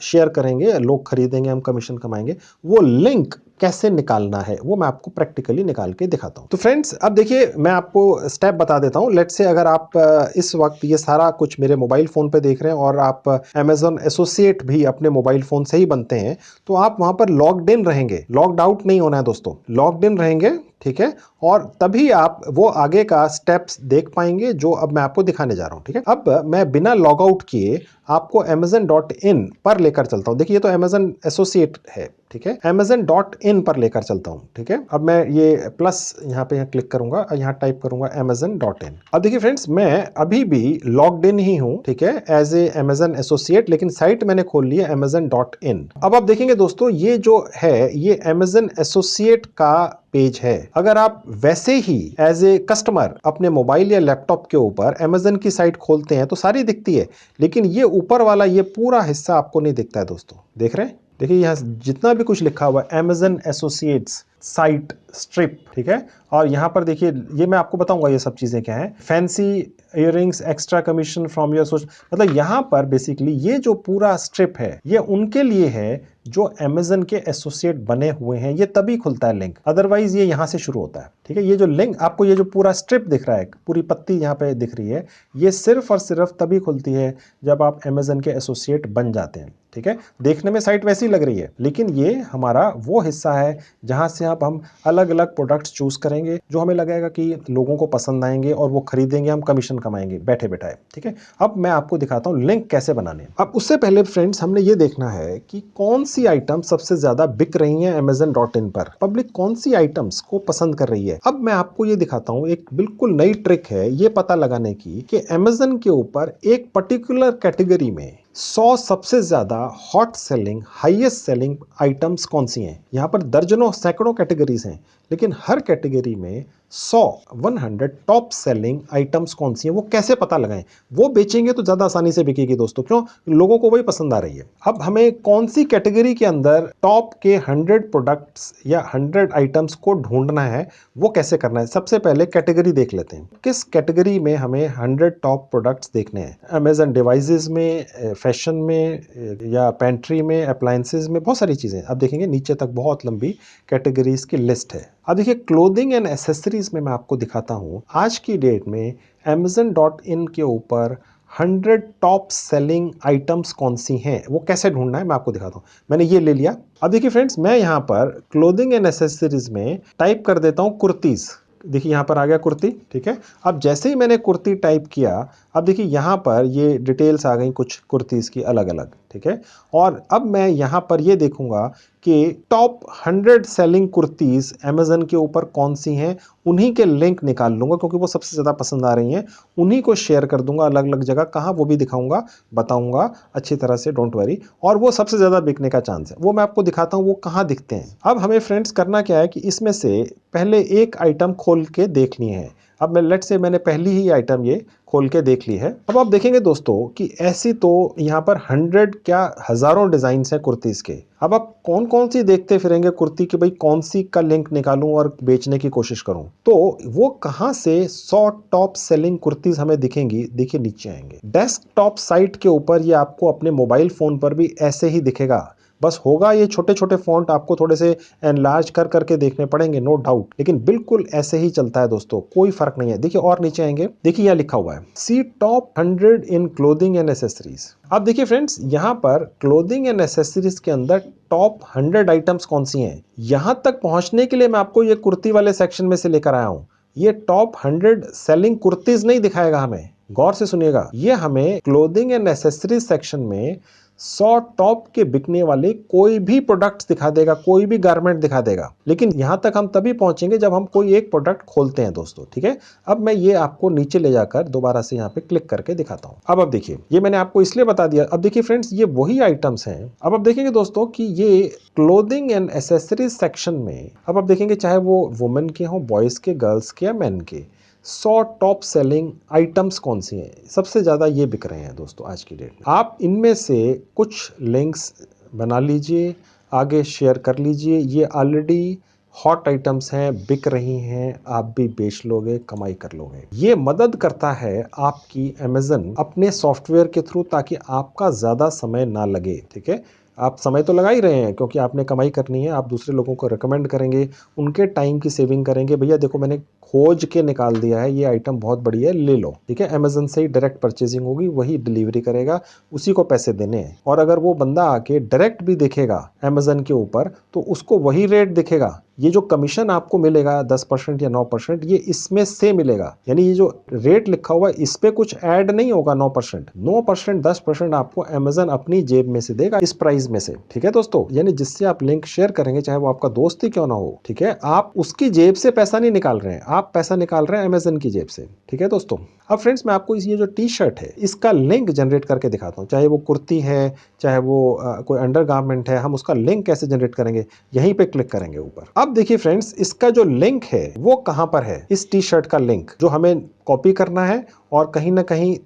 शेयर करेंगे, लोग खरीदेंगे, हम कमीशन कमाएंगे, वो लिंक कैसे निकालना है वो मैं आपको प्रैक्टिकली निकाल के दिखाता हूं। तो फ्रेंड्स अब देखिए मैं आपको स्टेप बता देता हूं। लेट्स से अगर आप इस वक्त ये सारा कुछ मेरे मोबाइल फोन पे देख रहे हैं और आप Amazon एसोसिएट भी अपने मोबाइल फोन से ही बनते हैं, तो आप वहां पर लॉग्ड इन रहेंगे, लॉग्ड आउट नहीं होना है दोस्तों, लॉग्ड इन रहेंगे, ठीक है। और तभी आप वो आगे का स्टेप्स देख पाएंगे जो अब मैं आपको दिखाने जा रहा हूं, ठीक है। अब मैं बिना लॉग आउट किए आपको Amazon.in पर लेकर चलता हूं। देखिए ये तो Amazon एसोसिएट है, ठीक है। Amazon.in पर लेकर चलता हूं, ठीक है। अब मैं ये प्लस यहाँ पे क्लिक करूंगा और यहाँ टाइप करूंगा Amazon.in। अब देखिए फ्रेंड्स मैं अभी भी लॉग्ड इन ही हूं, ठीक है, एज ए Amazon एसोसिएट, लेकिन साइट मैंने खोल ली है Amazon.in। अब आप देखेंगे दोस्तों ये जो है ये Amazon एसोसिएट का पेज है। अगर आप वैसे ही एज ए कस्टमर अपने मोबाइल या लैपटॉप के ऊपर अमेजन की साइट खोलते हैं तो सारी दिखती है, लेकिन ये ऊपर वाला ये पूरा हिस्सा आपको नहीं दिखता है दोस्तों। देख रहे हैं? देखिए यहाँ जितना भी कुछ लिखा हुआ है अमेजन एसोसिएट्स साइट स्ट्रिप, ठीक है। और यहाँ पर देखिए, ये मैं आपको बताऊंगा ये सब चीजें क्या हैं। Fancy earrings extra commission from your सोच, मतलब यहाँ पर बेसिकली ये जो पूरा स्ट्रिप है ये उनके लिए है जो अमेजन के एसोसिएट बने हुए हैं। ये तभी खुलता है लिंक, अदरवाइज ये यहाँ से शुरू होता है, ठीक है। ये जो लिंक आपको, ये जो पूरा स्ट्रिप दिख रहा है, पूरी पत्ती यहाँ पे दिख रही है, ये सिर्फ और सिर्फ तभी खुलती है जब आप अमेजन के एसोसिएट बन जाते हैं, ठीक है। देखने में साइट वैसी लग रही है, लेकिन ये हमारा वो हिस्सा है जहां से आप हम अलग अलग प्रोडक्ट्स चूज करेंगे जो हमें लगेगा कि लोगों को पसंद आएंगे और वो खरीदेंगे, हम कमीशन कमाएंगे बैठे बैठाए, ठीक है। अब मैं आपको दिखाता हूं लिंक कैसे बनाने। अब उससे पहले फ्रेंड्स हमने ये देखना है कि कौन सी आइटम सबसे ज्यादा बिक रही है amazon.in पर, पब्लिक कौन सी आइटम्स को पसंद कर रही है। अब मैं आपको ये दिखाता हूं, एक बिल्कुल नई ट्रिक है ये पता लगाने की कि अमेजन के ऊपर एक पर्टिकुलर कैटेगरी में 100 सबसे ज्यादा hot selling, highest selling items कौन सी हैं। यहां पर दर्जनों सैकड़ों कैटेगरीज हैं, लेकिन हर कैटेगरी में 100 टॉप सेलिंग आइटम्स कौन सी हैं, वो कैसे पता लगाएं। वो बेचेंगे तो ज्यादा आसानी से बिकेगी दोस्तों, क्यों? लोगों को वही पसंद आ रही है। अब हमें कौन सी कैटेगरी के अंदर टॉप के 100 प्रोडक्ट्स या 100 आइटम्स को ढूंढना है, वो कैसे करना है। सबसे पहले कैटेगरी देख लेते हैं, किस कैटेगरी में हमें 100 टॉप प्रोडक्ट्स देखने हैं। अमेजन डिवाइसेस में, फैशन में, या पेंट्री में, अप्लायंसेस में, बहुत सारी चीजें। अब देखेंगे नीचे तक बहुत लंबी कैटेगरीज की लिस्ट है। अब देखिए क्लोथिंग एंड एसेसरीज में मैं आपको दिखाता हूं आज की डेट में amazon.in के ऊपर 100 टॉप सेलिंग आइटम्स कौन सी हैं, वो कैसे ढूंढना है मैं आपको दिखाता हूं। मैंने ये ले लिया। अब देखिए फ्रेंड्स, मैं यहां पर क्लोथिंग एंड एसेसरीज में टाइप कर देता हूं कुर्तीज। देखिए यहाँ पर आ गया कुर्ती, ठीक है। अब जैसे ही मैंने कुर्ती टाइप किया, अब देखिए यहाँ पर ये डिटेल्स आ गई कुछ कुर्तीज की अलग अलग, ठीक है। और अब मैं यहाँ पर ये देखूंगा कि टॉप 100 सेलिंग कुर्तीज अमेजन के ऊपर कौन सी हैं, उन्हीं के लिंक निकाल लूंगा क्योंकि वो सबसे ज्यादा पसंद आ रही हैं। उन्हीं को शेयर कर दूंगा अलग अलग जगह, कहाँ वो भी दिखाऊंगा, बताऊंगा अच्छी तरह से, डोंट वरी। और वो सबसे ज्यादा बिकने का चांस है, वो मैं आपको दिखाता हूँ वो कहाँ दिखते हैं। अब हमें फ्रेंड्स करना क्या है कि इसमें से पहले एक आइटम खोल के देखनी है। अब मैं लेट्स से मैंने पहली ही आइटम ये खोल के देख ली है। अब आप देखेंगे दोस्तों कि ऐसी तो यहाँ पर 100 क्या हजारों डिजाइन हैं कुर्तीज के। अब आप कौन कौन सी देखते फिरेंगे कुर्ती कि भाई कौन सी का लिंक निकालूं और बेचने की कोशिश करूं, तो वो कहां से 100 टॉप सेलिंग कुर्तीज हमें दिखेंगी। देखिए नीचे आएंगे डेस्कटॉप साइट के ऊपर, ये आपको अपने मोबाइल फोन पर भी ऐसे ही दिखेगा। बस होगा ये छोटे छोटे फॉन्ट आपको थोड़े से एनलार्ज कर करके देखने पड़ेंगे, नो डाउट, लेकिन बिल्कुल ऐसे ही चलता है दोस्तों, कोई फर्क नहीं है। देखिए और नीचे आएंगे, देखिए यहाँ लिखा हुआ है see top 100 in clothing and accessories. अब देखिए फ्रेंड्स, यहाँ पर क्लोथिंग एंड एसेसरीज के अंदर टॉप 100 आइटम्स कौन सी हैं, यहां तक पहुंचने के लिए मैं आपको ये कुर्ती वाले सेक्शन में से लेकर आया हूं। ये टॉप 100 सेलिंग कुर्तीज नहीं दिखाएगा हमें, गौर से सुनिएगा। ये हमें क्लोथिंग एंड एसेसरीज सेक्शन में 100 टॉप के बिकने वाले कोई भी प्रोडक्ट्स दिखा देगा, कोई भी गारमेंट दिखा देगा। लेकिन यहां तक हम तभी पहुंचेंगे जब हम कोई एक प्रोडक्ट खोलते हैं दोस्तों, ठीक है। अब मैं ये आपको नीचे ले जाकर दोबारा से यहाँ पे क्लिक करके दिखाता हूं। अब देखिए, ये मैंने आपको इसलिए बता दिया। अब देखिए फ्रेंड्स, ये वही आइटम्स हैं। अब आप देखेंगे दोस्तों कि ये क्लोथिंग एंड एसेसरीज सेक्शन में, अब आप देखेंगे चाहे वो वुमेन के हों, बॉयज के, गर्ल्स के या मेन के, 100 टॉप सेलिंग आइटम्स कौन सी हैं, सबसे ज़्यादा ये बिक रहे हैं दोस्तों आज की डेट में। आप इनमें से कुछ लिंक्स बना लीजिए, आगे शेयर कर लीजिए। ये ऑलरेडी हॉट आइटम्स हैं, बिक रही हैं, आप भी बेच लोगे, कमाई कर लोगे। ये मदद करता है आपकी अमेजन अपने सॉफ्टवेयर के थ्रू, ताकि आपका ज़्यादा समय ना लगे, ठीक है। आप समय तो लगा ही रहे हैं क्योंकि आपने कमाई करनी है, आप दूसरे लोगों को रिकमेंड करेंगे, उनके टाइम की सेविंग करेंगे। भैया देखो मैंने खोज के निकाल दिया है, ये आइटम बहुत बढ़िया है, ले लो, ठीक है। अमेजन से ही डायरेक्ट परचेजिंग होगी, वही डिलीवरी करेगा, उसी को पैसे देने हैं। और अगर वो बंदा आके डायरेक्ट भी देखेगा अमेजन के ऊपर, तो उसको वही रेट दिखेगा। ये जो कमीशन आपको मिलेगा 10% या 9%, ये इसमें से मिलेगा। यानी ये जो रेट लिखा हुआ है इस पे कुछ ऐड नहीं होगा। 9%, 10% आपको अमेजन अपनी जेब में से देगा, इस प्राइस में से, ठीक है दोस्तों। यानी जिससे आप लिंक शेयर करेंगे, चाहे वो आपका दोस्त ही क्यों ना हो, ठीक है, आप उसकी जेब से पैसा नहीं निकाल रहे हैं, आप पैसा निकाल रहे हैं अमेजन की जेब से, ठीक है दोस्तों। अब फ्रेंड्स, मैं आपको ये जो टी शर्ट है इसका लिंक जनरेट करके दिखाता हूँ। चाहे वो कुर्ती है, चाहे वो कोई अंडरगारमेंट है, हम उसका लिंक कैसे जनरेट करेंगे, यहीं पे क्लिक करेंगे ऊपर। अब देखिए फ्रेंड्स, इसका जो लिंक है वो कहां पर है, इस टी शर्ट का लिंक जो हमें कॉपी करना है और कहीं ना कहीं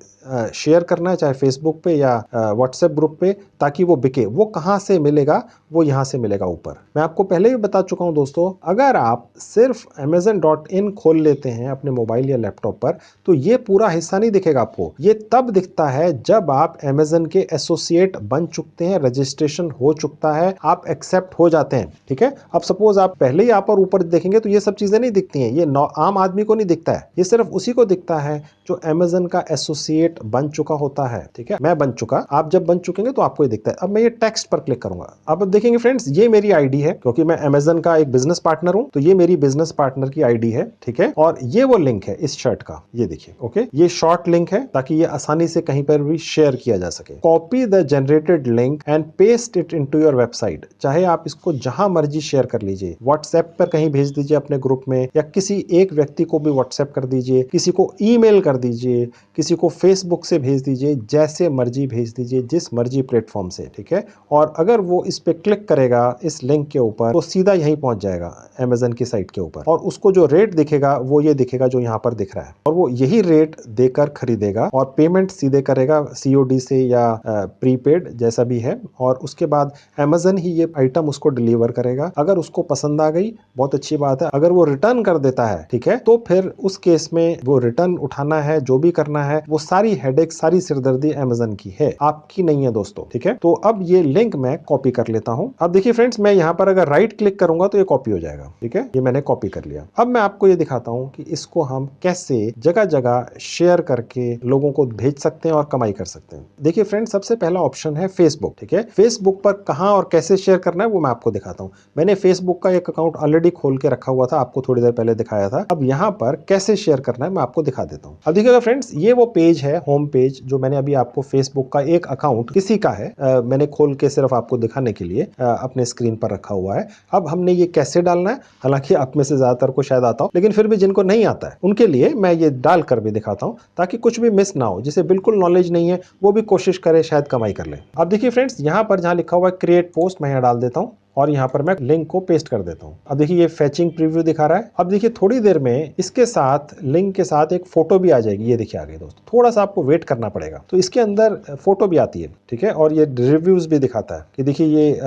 शेयर करना है, चाहे फेसबुक पे या व्हाट्सएप ग्रुप पे, ताकि वो बिके। वो कहां से मिलेगा, वो यहां से मिलेगा ऊपर। मैं आपको पहले भी बता चुका हूं दोस्तों, अगर आप सिर्फ amazon.in खोल लेते हैं अपने मोबाइल या लैपटॉप पर, तो ये पूरा हिस्सा नहीं दिखेगा आपको। ये तब दिखता है जब आप अमेजन के एसोसिएट बन चुकते हैं, रजिस्ट्रेशन हो चुकता है, आप एक्सेप्ट हो जाते हैं। ठीक है, अब सपोज आप पहले ही आप और ऊपर देखेंगे तो ये सब चीजें नहीं दिखती हैं, ये आम आदमी को नहीं दिखता है, ये सिर्फ उसी को दिखता है जो अमेजन का एसोसिएट बन चुका होता है। ठीक है, मैं बन चुका, आप जब बन चुकेंगे तो आपको ये दिखता है। अब मैं ये टेक्स्ट पर क्लिक करूंगा, अब देखेंगे फ्रेंड्स, ये मेरी आईडी है, क्योंकि मैं अमेजन का एक बिजनेस पार्टनर हूं, तो ये मेरी बिजनेस पार्टनर की आईडी है। ठीक है, और ये वो लिंक है इस शर्ट का, ये देखिए। ओके, ये शॉर्ट लिंक है ताकि ये आसानी से कहीं पर भी शेयर किया जा सके। Copy the generated link and paste it into your website. चाहे आप इसको जहां मर्जी शेयर कर लीजिए, व्हाट्सएप पर कहीं भेज दीजिए अपने ग्रुप में, या किसी एक व्यक्ति को भी व्हाट्सएप कर दीजिए, किसी को ईमेल कर दीजिए, किसी को फेसबुक से भेज दीजिए, जैसे मर्जी भेज दीजिए, जिस मर्जी प्लेटफॉर्म से। ठीक है, और अगर वो इस पे क्लिक करेगा इस लिंक के ऊपर, तो सीधा यहीं पहुंच जाएगा अमेजन की साइट के ऊपर, और उसको जो रेट दिखेगा वो ये दिखेगा जो यहाँ पर दिख रहा है, और वो यही रेट देकर खरीदेगा और पेमेंट सीधे करेगा सीओडी से या प्रीपेड जैसा भी है, और उसके बाद अमेजन ही ये आइटम उसको डिलीवर करेगा। अगर उसको पसंद आ गई, बहुत अच्छी बात है। अगर वो रिटर्न कर देता है, ठीक है, तो फिर उस केस में वो रिटर्न उठाना है, जो भी करना है, वो सारी हेडेक, सारी सिरदर्दी अमेजन की है, आपकी नहीं है दोस्तों। ठीक है, तो अब ये लिंक मैं कॉपी कर लेता हूं। अब देखिए फ्रेंड्स, मैं यहां पर अगर राइट क्लिक करूंगा तो ये कॉपी हो जाएगा। ठीक है, ये मैंने कॉपी कर लिया। अब मैं आपको ये दिखाता हूं कि इसको हम कैसे जगह जगह शेयर करके लोगों को भेज सकते हैं और कमाई कर सकते हैं। देखिए फ्रेंड्स, सबसे पहला ऑप्शन है फेसबुक। ठीक है, फेसबुक पर कहां और कैसे शेयर करना है वो मैं आपको दिखाता हूं। मैंने फेसबुक का एक अकाउंट ऑलरेडी खोल के रखा हुआ था, आपको थोड़ी देर पहले दिखाया था। अब यहां पर कैसे शेयर करना है मैं आपको दिखा देता हूं। अब देखिएगा फ्रेंड्स, ये वो पेज है, होम पेज, जो मैंने अभी आपको फेसबुक का एक अकाउंट किसी का है, मैंने खोल के सिर्फ आपको दिखाने के लिए अपने स्क्रीन पर रखा हुआ है। अब हमने ये कैसे डालना है, हालांकि आप में से ज्यादातर को शायद आता हो, लेकिन फिर भी जिनको नहीं आता है उनके लिए मैं ये डाल कर भी दिखाता हूं, ताकि कुछ भी मिस ना हो। जिसे बिल्कुल नॉलेज नहीं है वो भी कोशिश करे शायद कमाई कर ले। अब देखिए फ्रेंड्स, यहां पर जहां लिखा हुआ है क्रिएट पोस्ट, मैं यहां डाल देता हूं और यहां पर मैं लिंक को पेस्ट कर देता हूं। अब देखिए ये फैचिंग प्रीव्यू दिखा रहा है। अब देखिए थोड़ी देर में इसके साथ, लिंक के साथ एक फोटो भी आ जाएगी। ये देखिए आ गई दोस्तों, थोड़ा सा आपको वेट करना पड़ेगा, तो इसके अंदर फोटो भी आती है। ठीक है, और ये रिव्यूज भी दिखाता है कि देखिए ये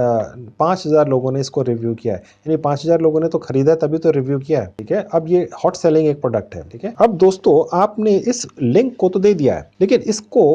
5000 लोगों ने इसको रिव्यू किया है, यानी 5000 लोगों ने तो खरीदा तभी तो रिव्यू किया है। ठीक है, अब ये हॉट सेलिंग एक प्रोडक्ट है। ठीक है, अब दोस्तों आपने इस लिंक को तो दे दिया है, लेकिन इसको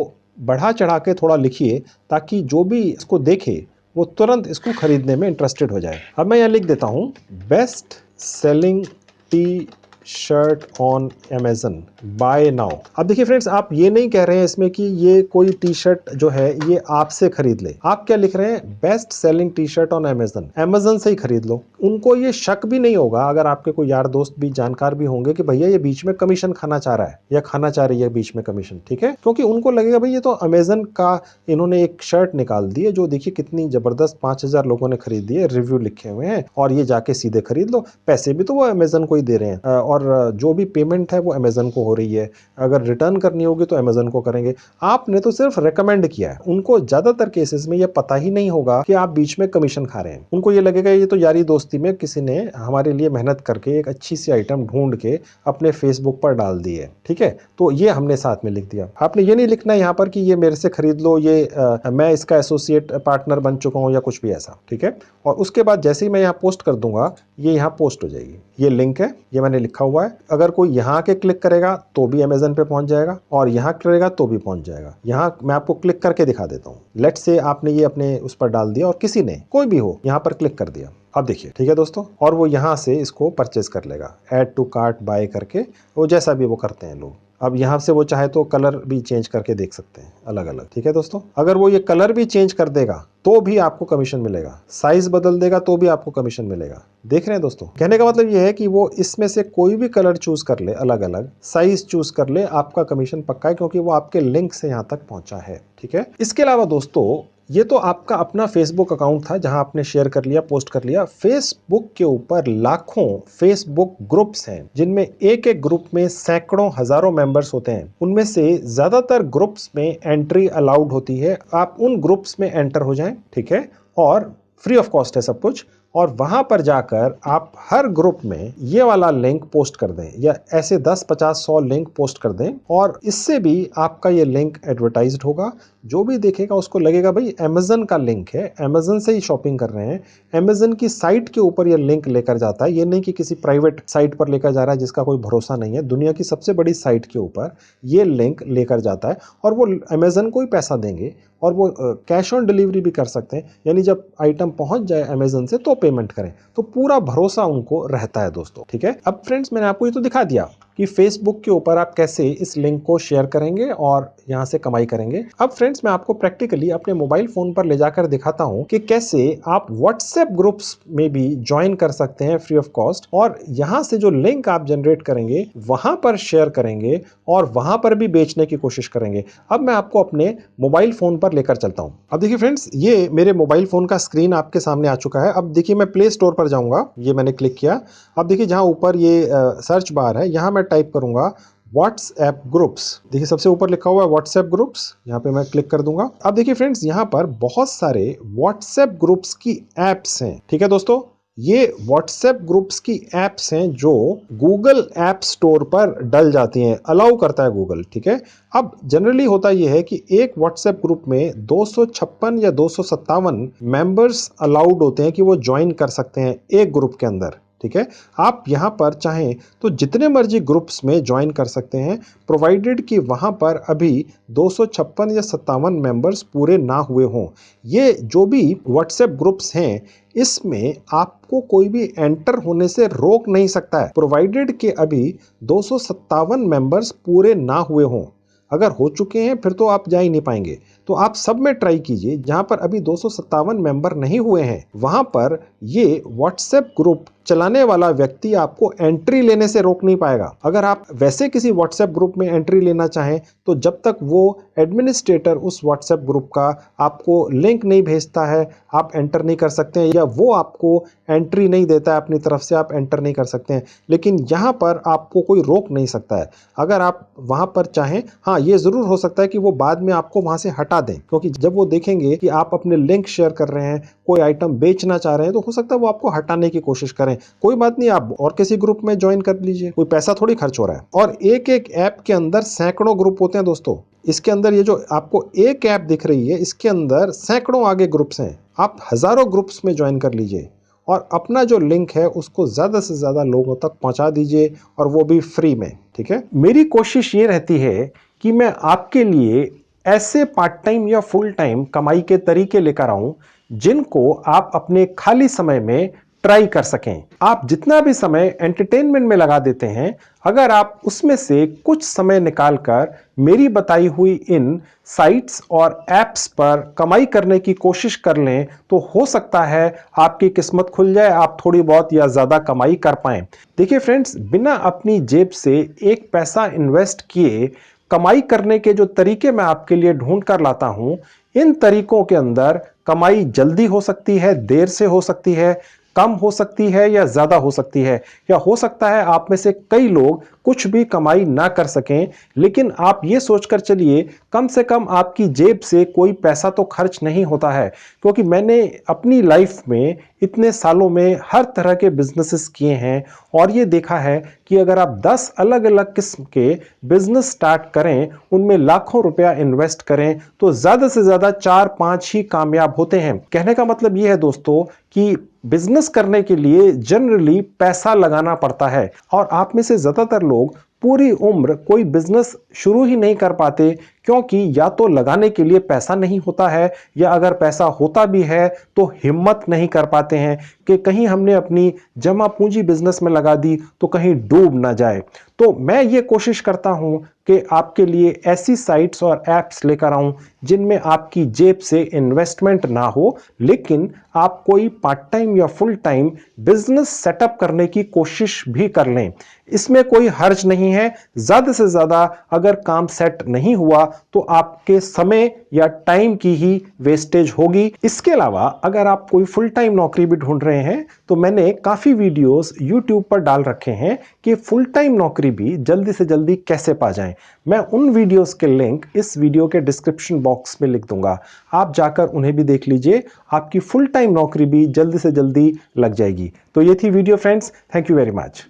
बढ़ा चढ़ा के थोड़ा लिखिए, ताकि जो भी इसको देखे वो तुरंत इसको खरीदने में इंटरेस्टेड हो जाए। अब मैं यहाँ लिख देता हूं, best selling t shirt on Amazon buy now. अब देखिए फ्रेंड्स, आप ये नहीं कह रहे हैं इसमें कि ये कोई टी शर्ट जो है ये आपसे खरीद ले। आप क्या लिख रहे हैं, best selling t shirt on Amazon, Amazon से ही खरीद लो। उनको ये शक भी नहीं होगा, अगर आपके कोई यार दोस्त भी जानकार भी होंगे, कि भैया ये बीच में कमीशन खाना चाह रहा है या खाना चाह रही है बीच में कमीशन। ठीक है, क्योंकि उनको लगेगा भाई ये तो अमेजन का इन्होंने एक शर्ट निकाल दी है, जो देखिए कितनी जबरदस्त, 5000 लोगों ने खरीदी है, रिव्यू लिखे हुए हैं, और ये जाके सीधे खरीद लो। पैसे भी तो वो अमेजन को ही दे रहे हैं, और जो भी पेमेंट है वो अमेजन को हो रही है। अगर रिटर्न करनी होगी तो अमेजन को करेंगे। आपने तो सिर्फ रेकमेंड किया है। उनको ज्यादातर केसेस में ये पता ही नहीं होगा कि आप बीच में कमीशन खा रहे हैं। उनको ये लगेगा ये तो यारी दोस्ती में किसी ने हमारे लिए मेहनत करके एक अच्छी सी आइटम ढूंढ के अपने फेसबुक पर डाल दी है। ठीक है, तो ये हमने साथ में लिख दिया। आपने ये नहीं लिखना है यहाँ पर कि ये मेरे से खरीद लो, ये मैं इसका एसोसिएट पार्टनर बन चुका हूँ या कुछ भी ऐसा। ठीक है, और उसके बाद जैसे ही मैं यहाँ पोस्ट कर दूंगा, ये यहाँ पोस्ट हो जाएगी। ये लिंक है, ये मैंने लिखा हुआ है। अगर कोई यहाँ के क्लिक करेगा तो भी अमेजन पे पहुंच जाएगा, और यहाँ करेगा तो भी पहुंच जाएगा। यहाँ मैं आपको क्लिक करके दिखा देता हूँ। लेट्स से आपने ये अपने उस पर डाल दिया और किसी ने, कोई भी हो, यहाँ पर क्लिक कर दिया। अब देखिए, ठीक है दोस्तों, और वो यहाँ से इसको परचेज कर लेगा, ऐड टू कार्ट बाय करके, वो जैसा भी वो करते हैं लोग। अब यहाँ से वो चाहे तो कलर भी चेंज करके देख सकते हैं अलग अलग। ठीक है दोस्तों, अगर वो ये कलर भी चेंज कर देगा तो भी आपको कमीशन मिलेगा, साइज बदल देगा तो भी आपको कमीशन मिलेगा। देख रहे हैं दोस्तों, कहने का मतलब ये है कि वो इसमें से कोई भी कलर चूज कर ले, अलग अलग साइज चूज कर ले, आपका कमीशन पक्का है, क्योंकि वो आपके लिंक से यहाँ तक पहुंचा है। ठीक है, इसके अलावा दोस्तों, ये तो आपका अपना फेसबुक अकाउंट था जहां आपने शेयर कर लिया, पोस्ट कर लिया। फेसबुक के ऊपर लाखों फेसबुक ग्रुप्स हैं, जिनमें एक एक ग्रुप में सैकड़ों हजारों मेंबर्स होते हैं। उनमें से ज्यादातर ग्रुप्स में एंट्री अलाउड होती है। आप उन ग्रुप्स में एंटर हो जाएं, ठीक है, और फ्री ऑफ कॉस्ट है सब कुछ। और वहां पर जाकर आप हर ग्रुप में ये वाला लिंक पोस्ट कर दें या ऐसे 10, 50, 100 लिंक पोस्ट कर दें और इससे भी आपका ये लिंक एडवर्टाइज्ड होगा। जो भी देखेगा उसको लगेगा भाई अमेज़न का लिंक है, अमेज़न से ही शॉपिंग कर रहे हैं, अमेज़न की साइट के ऊपर ये लिंक लेकर जाता है। ये नहीं कि किसी प्राइवेट साइट पर लेकर जा रहा है जिसका कोई भरोसा नहीं है। दुनिया की सबसे बड़ी साइट के ऊपर ये लिंक लेकर जाता है और वो अमेज़न को ही पैसा देंगे और वो कैश ऑन डिलीवरी भी कर सकते हैं, यानी जब आइटम पहुंच जाए अमेज़न से तो पेमेंट करें। तो पूरा भरोसा उनको रहता है दोस्तों, ठीक है। अब फ्रेंड्स मैंने आपको ये तो दिखा दिया कि फेसबुक के ऊपर आप कैसे इस लिंक को शेयर करेंगे और यहां से कमाई करेंगे। अब फ्रेंड्स मैं आपको प्रैक्टिकली अपने मोबाइल फोन पर ले जाकर दिखाता हूं कि कैसे आप व्हाट्सएप ग्रुप्स में भी ज्वाइन कर सकते हैं फ्री ऑफ कॉस्ट और यहां से जो लिंक आप जनरेट करेंगे वहां पर शेयर करेंगे और वहां पर भी बेचने की कोशिश करेंगे। अब मैं आपको अपने मोबाइल फोन पर लेकर चलता हूं। अब देखिए फ्रेंड्स, ये मेरे मोबाइल फोन का स्क्रीन आपके सामने आ चुका है। अब देखिए मैं प्ले स्टोर पर जाऊंगा, ये मैंने क्लिक किया। अब देखिए जहां ऊपर ये सर्च बार है, यहां मैं टाइप करूंगा व्हाट्सएप ग्रुप्स। देखिए सबसे ऊपर लिखा हुआ है व्हाट्सएप ग्रुप्स, यहाँ पे मैं क्लिक कर दूंगा। अब देखिए फ्रेंड्स, यहाँ पर बहुत सारे व्हाट्सएप ग्रुप्स की एप्स हैं, ठीक है दोस्तों। ये व्हाट्सएप ग्रुप्स की एप्स हैं जो गूगल ऐप स्टोर पर डल जाती हैं, अलाउ करता है गूगल, ठीक है। अब जनरली होता यह है कि एक व्हाट्सएप ग्रुप में 256 या 257 मेंबर्स अलाउड होते हैं कि वो ज्वाइन कर सकते हैं एक ग्रुप के अंदर, ठीक है। आप यहाँ पर चाहें तो जितने मर्जी ग्रुप्स में ज्वाइन कर सकते हैं, प्रोवाइडेड कि वहाँ पर अभी 256 या 57 मेंबर्स पूरे ना हुए हों। ये जो भी व्हाट्सएप ग्रुप्स हैं इसमें आपको कोई भी एंटर होने से रोक नहीं सकता है, प्रोवाइडेड कि अभी 257 मेंबर्स पूरे ना हुए हों। अगर हो चुके हैं फिर तो आप जा ही नहीं पाएंगे। तो आप सब में ट्राई कीजिए जहां पर अभी 257 मेंबर नहीं हुए हैं, वहां पर ये व्हाट्सएप ग्रुप चलाने वाला व्यक्ति आपको एंट्री लेने से रोक नहीं पाएगा। अगर आप वैसे किसी व्हाट्सएप ग्रुप में एंट्री लेना चाहें तो जब तक वो एडमिनिस्ट्रेटर उस व्हाट्सएप ग्रुप का आपको लिंक नहीं भेजता है, आप एंटर नहीं कर सकते हैं, या वो आपको एंट्री नहीं देता है अपनी तरफ से, आप एंटर नहीं कर सकते हैं। लेकिन यहाँ पर आपको कोई रोक नहीं सकता है। अगर आप वहाँ पर चाहें, हाँ ये ज़रूर हो सकता है कि वो बाद में आपको वहाँ से हटा दें, क्योंकि जब वो देखेंगे कि आप अपने लिंक शेयर कर रहे हैं, कोई आइटम बेचना चाह रहे हैं, तो हो सकता है वो आपको हटाने की कोशिश करें। कोई बात नहीं, आप और किसी ग्रुप में ज्वाइन कर लीजिए, कोई पैसा थोड़ी खर्च हो रहा है। और एक एक ऐप के अंदर सैकड़ों ग्रुप होते हैं दोस्तों। इसके अंदर ये जो आपको एक ऐप दिख रही है, इसके अंदर सैकड़ों आगे ग्रुप्स हैं। आप हजारों ग्रुप्स में ज्वाइन कर लीजिए और अपना जो लिंक है उसको ज़्यादा से ज़्यादा लोगों तक पहुंचा दीजिए, और वो भी फ्री में, ठीक है। मेरी कोशिश ये रहती है कि मैं आपके लिए ऐसे पार्ट टाइम या फुल टाइम कमाई के तरीके लेकर आऊं जिनको आप अपने खाली समय में ट्राई कर सकें। आप जितना भी समय एंटरटेनमेंट में लगा देते हैं, अगर आप उसमें से कुछ समय निकालकर मेरी बताई हुई इन साइट्स और एप्स पर कमाई करने की कोशिश कर लें तो हो सकता है आपकी किस्मत खुल जाए, आप थोड़ी बहुत या ज़्यादा कमाई कर पाएं। देखिए फ्रेंड्स, बिना अपनी जेब से एक पैसा इन्वेस्ट किए कमाई करने के जो तरीके मैं आपके लिए ढूंढ कर लाता हूं, इन तरीकों के अंदर कमाई जल्दी हो सकती है, देर से हो सकती है, कम हो सकती है या ज्यादा हो सकती है, या हो सकता है आप में से कई लोग कुछ भी कमाई ना कर सकें। लेकिन आप ये सोचकर चलिए, कम से कम आपकी जेब से कोई पैसा तो खर्च नहीं होता है, क्योंकि मैंने अपनी लाइफ में इतने सालों में हर तरह के बिजनेसेस किए हैं और ये देखा है कि अगर आप 10 अलग अलग किस्म के बिजनेस स्टार्ट करें, उनमें लाखों रुपया इन्वेस्ट करें, तो ज्यादा से ज्यादा 4-5 ही कामयाब होते हैं। कहने का मतलब ये है दोस्तों कि बिजनेस करने के लिए जनरली पैसा लगाना पड़ता है, और आप में से ज्यादातर लोग पूरी उम्र कोई बिजनेस शुरू ही नहीं कर पाते, क्योंकि या तो लगाने के लिए पैसा नहीं होता है, या अगर पैसा होता भी है तो हिम्मत नहीं कर पाते हैं कि कहीं हमने अपनी जमा पूंजी बिजनेस में लगा दी तो कहीं डूब ना जाए। तो मैं ये कोशिश करता हूं कि आपके लिए ऐसी साइट्स और एप्स लेकर आऊं जिनमें आपकी जेब से इन्वेस्टमेंट ना हो, लेकिन आप कोई पार्ट टाइम या फुल टाइम बिजनेस सेटअप करने की कोशिश भी कर लें। इसमें कोई हर्ज नहीं है। ज्यादा से ज्यादा अगर काम सेट नहीं हुआ तो आपके समय या टाइम की ही वेस्टेज होगी। इसके अलावा अगर आप कोई फुल टाइम नौकरी भी ढूंढ रहे हैं तो मैंने काफी वीडियोस YouTube पर डाल रखे हैं कि फुल टाइम नौकरी भी जल्दी से जल्दी कैसे पा जाएं। मैं उन वीडियोस के लिंक इस वीडियो के डिस्क्रिप्शन बॉक्स में लिख दूंगा, आप जाकर उन्हें भी देख लीजिए। आपकी फुल टाइम नौकरी भी जल्दी से जल्दी लग जाएगी। तो ये थी video friends, thank you very much.